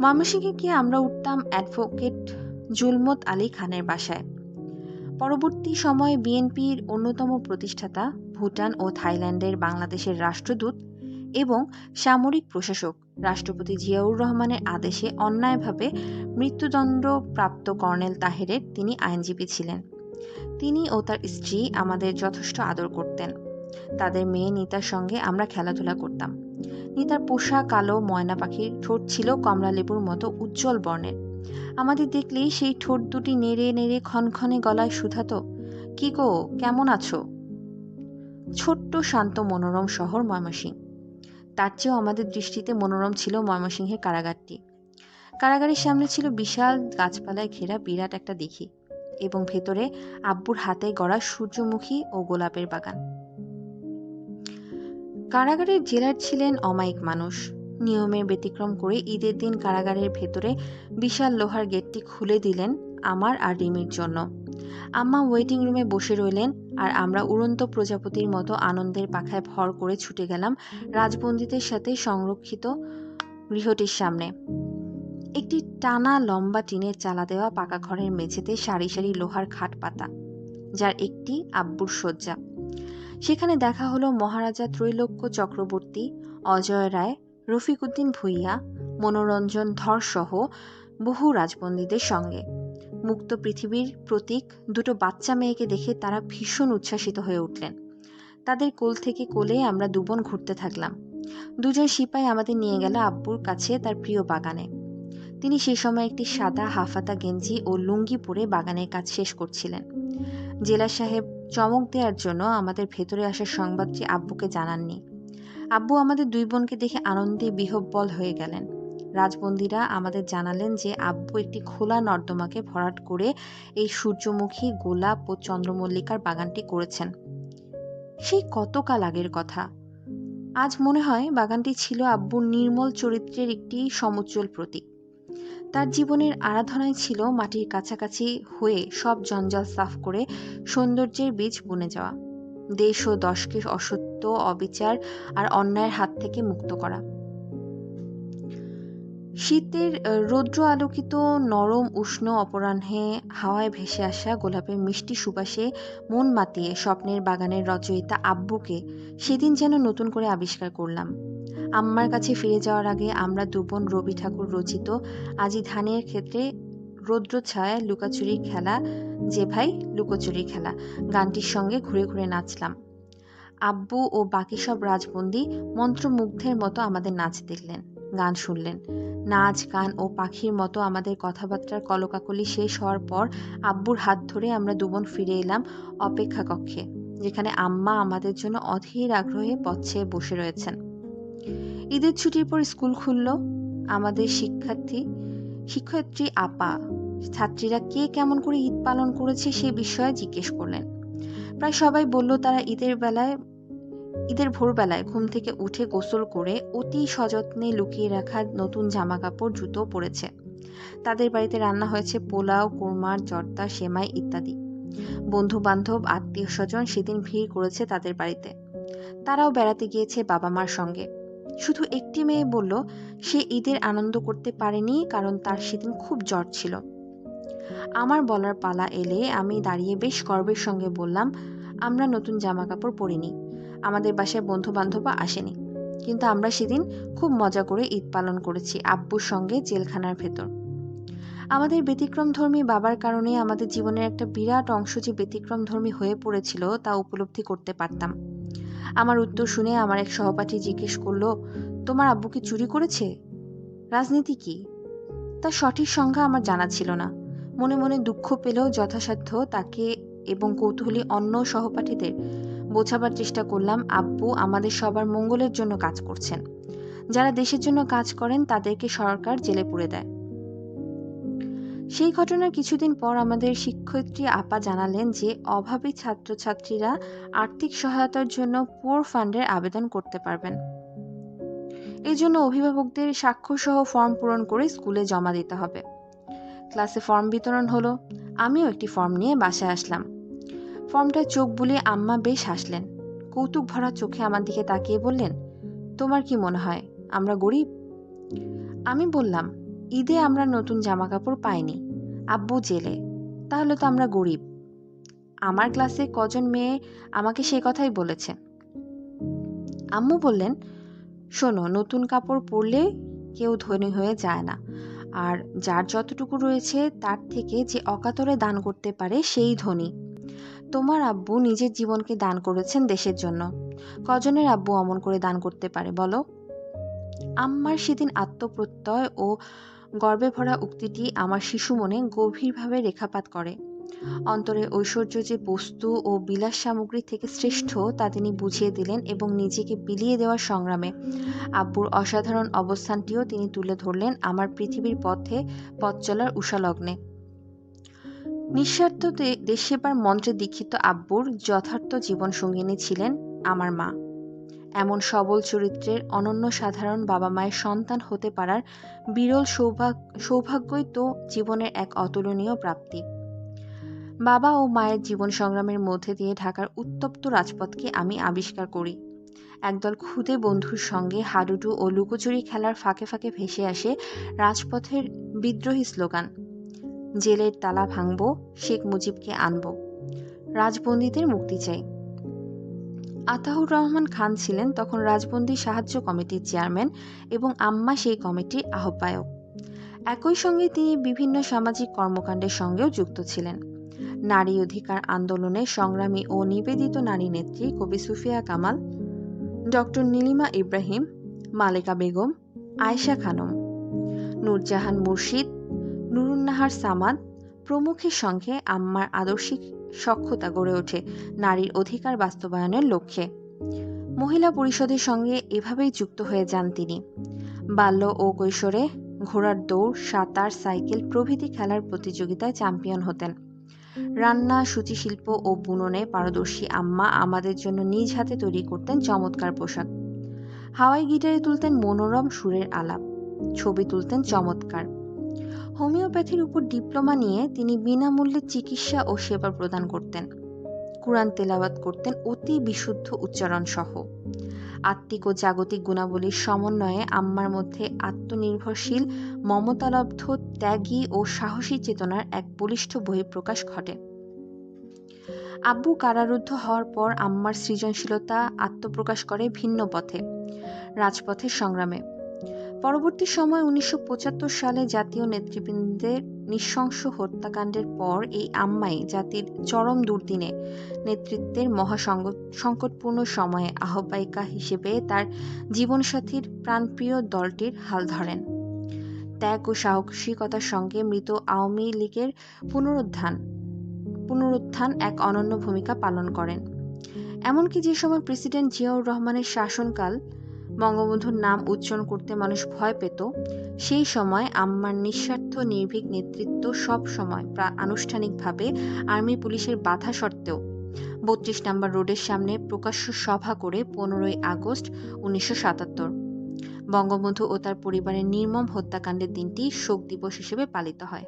ময়মনসিংহে গিয়ে আমরা উঠতাম অ্যাডভোকেট জুলমত আলী খানের বাসায়। পরবর্তী সময়ে বিএনপির অন্যতম প্রতিষ্ঠাতা, ভুটান ও থাইল্যান্ডের বাংলাদেশের রাষ্ট্রদূত এবং সামরিক প্রশাসক রাষ্ট্রপতি জিয়াউর রহমানের আদেশে অন্যায়ভাবে মৃত্যুদণ্ডপ্রাপ্ত কর্নেল তাহেরের তিনি আইনজীবী ছিলেন। তিনি ও তার স্ত্রী আমাদের যথেষ্ট আদর করতেন। তাদের মেয়ে নিতার সঙ্গে আমরা খেলাধুলা করতাম। নিতার পোষা কালো ময়না পাখির ঠোঁট ছিল কমলা লেবুর মতো উজ্জ্বল বর্ণের। আমাদের দেখলেই সেই ঠোঁট দুটি নেড়ে নেড়ে ক্ষণক্ষণে গলায় শুধাতো, কি গো, কেমন আছো? ছোট্ট শান্ত মনোরম শহর ময়মনসিংহ। তার চেয়েও আমাদের দৃষ্টিতে মনোরম ছিল ময়মনসিংহের কারাগারটি। কারাগারের সামনে ছিল বিশাল গাছপালায় ঘেরা বিরাট একটা দিঘি এবং ভেতরে আব্বুর হাতে গড়া সূর্যমুখী ও গোলাপের বাগান। কারাগারের জেলার ছিলেন অমায়িক মানুষ। নিয়মের ব্যতিক্রম করে ঈদের দিন কারাগারের ভেতরে বিশাল লোহার গেটটি খুলে দিলেন আমার আর রিমির জন্য। আম্মা ওয়েটিং রুমে বসে রইলেন আর আমরা উড়ন্ত প্রজাপতির মতো আনন্দের পাখায় ভর করে ছুটে গেলাম রাজবন্দীদের সাথে সংরক্ষিত গৃহটির সামনে। একটি টানা লম্বা টিনের চালা দেওয়া পাকা ঘরের মেঝেতে সারি সারি লোহার খাট পাতা, যার একটি আব্বুর শয্যা। সেখানে দেখা হলো মহারাজা ত্রৈলোক্য চক্রবর্তী, অজয় রায়, রফিক উদ্দিন ভূঁইয়া, মনোরঞ্জন ধর সহ বহু রাজবন্দীদের সঙ্গে। মুক্ত পৃথিবীর প্রতীক দুটো বাচ্চা মেয়েকে দেখে তারা ভীষণ উচ্ছ্বাসিত হয়ে উঠলেন। তাদের কোল থেকে কোলে আমরা দুবোন ঘুরতে থাকলাম। দুজন সিপাই আমাদের নিয়ে গেল আব্বুর কাছে তার প্রিয় বাগানে। তিনি সে সময় একটি সাদা হাফাতা গেঞ্জি ও লুঙ্গি পরে বাগানের কাজ শেষ করছিলেন। জেলা সাহেব চমক দেওয়ার জন্য আমাদের ভেতরে আসার সংবাদটি আব্বুকে জানাননি। আব্বু আমাদের দুই বোনকে দেখে আনন্দে বিহ্বল হয়ে গেলেন। রাজবন্দীরা আমাদের জানালেন যে আব্বু একটি খোলা নর্দমাকে ভরাট করে এই সূর্যমুখী, গোলাপ ও চন্দ্রমল্লিকার বাগানটি করেছেন। সেই কতকাল আগের কথা। আজ মনে হয় বাগানটি ছিল আব্বুর নির্মল চরিত্রের একটি সমুজ্জ্বল প্রতীক। তার জীবনের আরাধনায় ছিল মাটির কাছাকাছি হয়ে সব জঞ্জাল সাফ করে সৌন্দর্যের বীজ বুনে যাওয়া, দেশ ও দশকে অসত্য, অবিচার আর অন্যায়ের হাত থেকে মুক্ত করা। শীতের রৌদ্র আলোকিত নরম উষ্ণ অপরাহ্নে হাওয়ায় ভেসে আসা গোলাপের মিষ্টি সুবাসে মন মাতিয়ে স্বপ্নের বাগানের রচয়িতা আব্বুকে সেদিন যেন নতুন করে আবিষ্কার করলাম। আম্মার কাছে ফিরে যাওয়ার আগে আমরা দুবোন রবি ঠাকুর রচিত আজি ধানের ক্ষেত্রে রৌদ্র ছায়ায় লুকাচুরি খেলা, যে ভাই লুকোচুরি খেলা গানটির সঙ্গে ঘুরে ঘুরে নাচলাম। আব্বু ও বাকি সব রাজবন্দী মন্ত্রমুগ্ধের মতো আমাদের নাচ দেখলেন। গান শুনলেন। নাচ গান ও পাখির মতো আমাদের কথাবার্তার কলকাকলি শেষ হওয়ার পর আব্বুর হাত ধরে আমরা দুবোন ফিরে এলাম অপেক্ষা কক্ষে, যেখানে আম্মা আমাদের জন্য অধীর আগ্রহে পথ চেয়ে বসে রয়েছেন। ঈদের ছুটির পর স্কুল খুলল। আমাদের শিক্ষয়িত্রী আপা ছাত্রীরা কে কেমন করে ঈদ পালন করেছে সে বিষয়ে জিজ্ঞেস করলেন। প্রায় সবাই বলল তারা ঈদের ভোরবেলায় ঘুম থেকে উঠে গোসল করে অতি সযত্নে লুকিয়ে রাখা নতুন জামা কাপড় জুতো পরেছে। তাদের বাড়িতে রান্না হয়েছে পোলাও, কোরমা, জর্দা, সেমাই ইত্যাদি। বন্ধু বান্ধব, আত্মীয় স্বজন সেদিন ভিড় করেছে তাদের বাড়িতে। তারাও বেড়াতে গিয়েছে বাবা মার সঙ্গে। শুধু একটি মেয়ে বলল সে ঈদের আনন্দ করতে পারেনি, কারণ তার সেদিন খুব জ্বর ছিল। আমার বলার পালা এলে আমি দাঁড়িয়ে বেশ গর্বের সঙ্গে বললাম, আমরা নতুন জামা কাপড় পরিনি, আমাদের বাসায় বন্ধু বান্ধবও আসেনি, কিন্তু আমরা সেদিন খুব মজা করে ঈদ পালন করেছি আব্বুর সঙ্গে জেলখানার ভেতর। আমাদের ব্যতিক্রমধর্মী বাবার কারণে আমাদের জীবনের একটা বিরাট অংশ যে ব্যতিক্রমধর্মী হয়ে পড়েছিল তা উপলব্ধি করতে পারতাম। আমার উত্তর শুনে আমার এক সহপাঠী জিজ্ঞেস করলো, তোমার আব্বু কি চুরি করেছে? রাজনীতি কি? তার সঠিক সংজ্ঞা আমার জানা ছিল না। মনে মনে দুঃখ পেলেও যথাসাধ্য তাকে এবং কৌতূহলী অন্য সহপাঠীদের বোঝাবার চেষ্টা করলাম আব্বু আমাদের সবার মঙ্গলের জন্য কাজ করছেন। যারা দেশের জন্য কাজ করেন তাদেরকে সরকার জেলে পুরে দেয়। সেই ঘটনার কিছুদিন পর আমাদের শিক্ষয়িত্রী আপা জানালেন যে অভাবী ছাত্রছাত্রীরা আর্থিক সহায়তার জন্য পুয়ার ফান্ডের আবেদন করতে পারবেন। এই জন্য অভিভাবকদের স্বাক্ষরসহ ফর্ম পূরণ করে স্কুলে জমা দিতে হবে। ক্লাসে ফর্ম বিতরণ হলো। আমিও একটি ফর্ম নিয়ে বাসায় আসলাম। ফর্মটা চোখ বুলিয়ে আম্মা বেশ হাসলেন। কৌতুক ভরা চোখে আমার দিকে তাকিয়ে বললেন, তোমার কি মনে হয় আমরা গরিব? আমি বললাম, ঈদে আমরা নতুন জামা কাপড় পাইনি, আব্বু জেলে, তাহলে তো আমরা গরিব। আমার ক্লাসে কজন মেয়ে আমাকে সে কথাই বলেছে। আম্মু বললেন, শোনো, নতুন কাপড় পরলে কেউ ধনী হয়ে যায় না, আর যার যতটুকু রয়েছে তার থেকে যে অকাতরে দান করতে পারে সেই ধনী। তোমার আব্বু নিজের জীবনকে দান করেছেন দেশের জন্য, কজনের আব্বু অমন করে দান করতে পারে বলো? আম্মার সেদিন আত্মপ্রত্যয় ও গর্বে ভরা উক্তিটি আমার শিশু মনে গভীরভাবে রেখাপাত করে। অন্তরে ঐশ্বর্য যে বস্তু ও বিলাস সামগ্রী থেকে শ্রেষ্ঠ তা তিনি বুঝিয়ে দিলেন এবং নিজেকে বিলিয়ে দেওয়ার সংগ্রামে আব্বুর অসাধারণ অবস্থানটিও তিনি তুলে ধরলেন আমার পৃথিবীর পথে পথ চলার উষালগ্নে। নিঃস্বার্থ দেশ সেবার মন্ত্রে দীক্ষিত আব্বুর যথার্থ জীবনসঙ্গিনী ছিলেন আমার মা। এমন সবল চরিত্রের অনন্য সাধারণ বাবা মায়ের সন্তান হতে পারার বিরল সৌভাগ্যই তো জীবনের এক অতুলনীয় প্রাপ্তি। বাবা ও মায়ের জীবন সংগ্রামের মধ্যে দিয়ে ঢাকার উত্তপ্ত রাজপথকে আমি আবিষ্কার করি। একদল ক্ষুদে বন্ধুর সঙ্গে হাডুডু ও লুকোচুরি খেলার ফাঁকে ফাঁকে ভেসে আসে রাজপথের বিদ্রোহী স্লোগান, জেলের তালা ভাঙব, শেখ মুজিবকে আনব, রাজবন্দীদের মুক্তি চাই। আতাউর রহমান খান ছিলেন তখন রাজবন্দী সাহায্য কমিটির চেয়ারম্যান এবং আম্মা সেই কমিটির আহ্বায়ক। একই সঙ্গে তিনি বিভিন্ন সামাজিক কর্মকাণ্ডের সঙ্গেও যুক্ত ছিলেন। নারী অধিকার আন্দোলনের সংগ্রামী ও নিবেদিত নারী নেত্রী কবি সুফিয়া কামাল, ডক্টর নীলিমা ইব্রাহিম, মালেকা বেগম, আয়েশা খানম, নূরজাহান মুর্শিদ, নুরুন্নাহার সামাদ প্রমুখের সঙ্গে আম্মার আদর্শিক সখ্যতা গড়ে ওঠে নারীর অধিকার বাস্তবায়নের লক্ষ্যে। মহিলা পরিষদের সঙ্গে এভাবেই যুক্ত হয়ে যান তিনি। বাল্য ও কৈশোরে ঘোড়ার দৌড়, সাঁতার, সাইকেল প্রভৃতি খেলার প্রতিযোগিতায় চ্যাম্পিয়ন হতেন। রান্না, সূচিশিল্প ও বুননে পারদর্শী আম্মা আমাদের জন্য নিজ হাতে তৈরি করতেন চমৎকার পোশাক। হাওয়াই গিটারে তুলতেন মনোরম সুরের আলাপ, ছবি তুলতেন চমৎকার। হোমিওপ্যাথির উপর ডিপ্লোমা নিয়ে তিনি বিনামূল্যে চিকিৎসা ও সেবা প্রদান করতেন। কুরআন তেলাওয়াত করতেন অতি বিশুদ্ধ উচ্চারণ সহ। আত্মিক ও জাগতিক গুণাবলীর সমন্বয়ে আম্মার মধ্যে আত্মনির্ভরশীল, মমতালব্ধ, ত্যাগী ও সাহসী চেতনার এক বলিষ্ঠ বহিঃপ্রকাশ ঘটে। আব্বু কারারুদ্ধ হওয়ার পর আম্মার সৃজনশীলতা আত্মপ্রকাশ করে ভিন্ন পথে, রাজপথের সংগ্রামে। পরবর্তী সময় ১৯৭৫ সালে জাতীয় নেতৃবৃন্দের নৃশংস হত্যাকাণ্ডের পর এই আম্মাই জাতির চরম দুর্দিনে নেতৃত্বের সংকটপূর্ণ সময়ে আহ্বায়িকা হিসেবে তার জীবনসাথীর প্রাণপ্রিয় দলটির হাল ধরেন। ত্যাগ ও সাহসিকতার সঙ্গে মৃত আওয়ামী লীগের পুনরুত্থান এক অনন্য ভূমিকা পালন করেন। এমনকি যে সময় প্রেসিডেন্ট জিয়াউর রহমানের শাসনকাল বঙ্গবন্ধুর নাম উচ্চারণ করতে মানুষ ভয় পেত, সেই সময় আম্মার নিঃস্বার্থ নির্ভীক নেতৃত্ব সব সময় আনুষ্ঠানিকভাবে আর্মি পুলিশের বাধা সত্ত্বেও ৩২ নম্বর রোডের সামনে প্রকাশ্য সভা করে ১৫ই আগস্ট ১৯৭৭ বঙ্গবন্ধু ও তার পরিবারের নির্মম হত্যাকাণ্ডের দিনটি শোক দিবস হিসেবে পালিত হয়।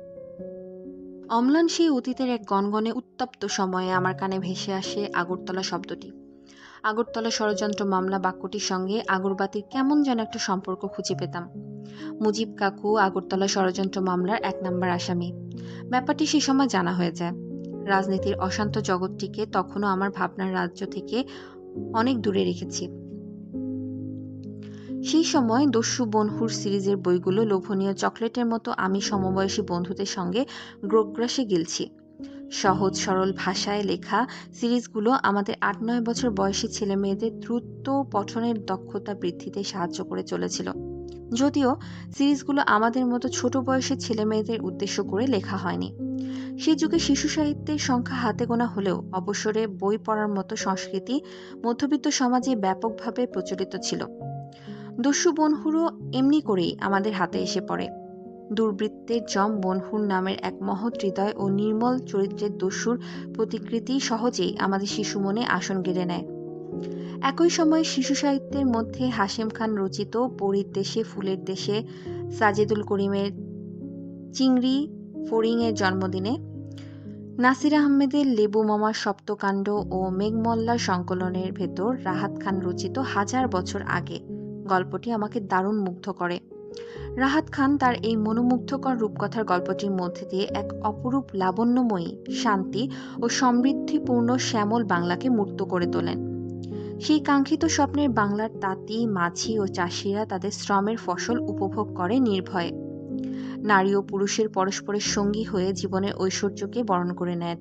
অম্লান সেই অতীতের এক গনগনে উত্তপ্ত সময়ে আমার কানে ভেসে আসে আগরতলা শব্দটি। আগরতলা ষড়যন্ত্র মামলা বাক্যটির সঙ্গে আগরবাতির কেমন যেন একটা সম্পর্ক খুঁজে পেতাম। মুজিব কাকু আগরতলা ষড়যন্ত্র মামলার ১ নম্বর আসামি। ব্যাপারটি সে সময় জানা হয়ে যায়। রাজনীতির অশান্ত জগৎটিকে তখনও আমার ভাবনার রাজ্য থেকে অনেক দূরে রেখেছি। সেই সময় দস্যু বনহুর সিরিজের বইগুলো লোভনীয় চকলেটের মতো আমি সমবয়সী বন্ধুদের সঙ্গে গ্রাসে গিলছি। সহজ সরল ভাষায় লেখা সিরিজগুলো আমাদের ৮-৯ বছর বয়সী ছেলেমেয়েদের দ্রুত পঠনের দক্ষতা বৃদ্ধিতে সাহায্য করে চলেছিল। যদিও সিরিজগুলো আমাদের মতো ছোট বয়সী ছেলেমেয়েদের উদ্দেশ্য করে লেখা হয়নি। সেই যুগে শিশু সাহিত্যের সংখ্যা হাতে গোনা হলেও অবসরে বই পড়ার মতো সংস্কৃতি মধ্যবিত্ত সমাজে ব্যাপকভাবে প্রচলিত ছিল। দস্যু বনহুরও এমনি করেই আমাদের হাতে এসে পড়ে। দুর্বৃত্তের জম বনহুর নামের এক মহৎ হৃদয় ও নির্মল চরিত্রের দস্যুর প্রতিকৃতি সহজেই আমাদের শিশু মনে আসন গেড়ে নেয়। একই সময় শিশু সাহিত্যের মধ্যে হাশেম খান রচিত পরীর দেশে ফুলের দেশে, সাজেদুল করিমের চিংড়ি ফড়িংয়ের জন্মদিনে, নাসির আহমেদের লেবু মামার সপ্তকাণ্ড ও মেঘমল্লার সংকলনের ভেতর রাহাত খান রচিত ১০০০ বছর আগে গল্পটি আমাকে দারুণ মুগ্ধ করে। রাহাত খান তার এই মনোমুগ্ধকর রূপকথার গল্পটির মধ্যে দিয়ে এক অপরূপ লাবণ্যময়ী, শান্তি ও সমৃদ্ধিপূর্ণ শ্যামল বাংলাকে মূর্ত করে তোলেন। সেই কাঙ্ক্ষিত স্বপ্নের বাংলার তাঁতি, মাঝি ও চাষিরা তাদের শ্রমের ফসল উপভোগ করে নির্ভয়ে। নারী ও পুরুষের পরস্পরের সঙ্গী হয়ে জীবনের ঐশ্বর্যকে বরণ করে নেয়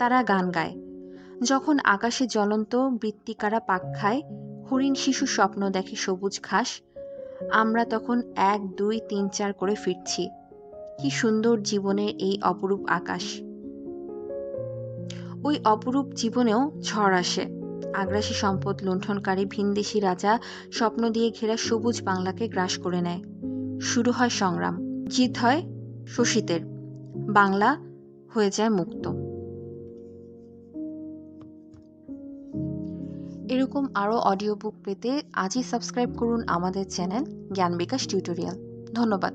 তারা গান গায়। যখন আকাশে জ্বলন্ত বৃত্তিকারা পাক খায়, হরিণ শিশু স্বপ্ন দেখে সবুজ ঘাস, আমরা তখন ১, ২, ৩, ৪ করে ফিরছি। কি সুন্দর জীবনের এই অপরূপ আকাশ। ওই অপরূপ জীবনেও ঝড় আসে। আগ্রাসী সম্পদ লুণ্ঠনকারী ভিনদেশী রাজা স্বপ্ন দিয়ে ঘেরা সবুজ বাংলাকে গ্রাস করে নেয়। শুরু হয় সংগ্রাম। জিত হয় শোষিতের। বাংলা হয়ে যায় মুক্ত। এরকম আরও অডিও বুক পেতে আজই সাবস্ক্রাইব করুন আমাদের চ্যানেল জ্ঞান বিকাশ টিউটোরিয়াল। ধন্যবাদ।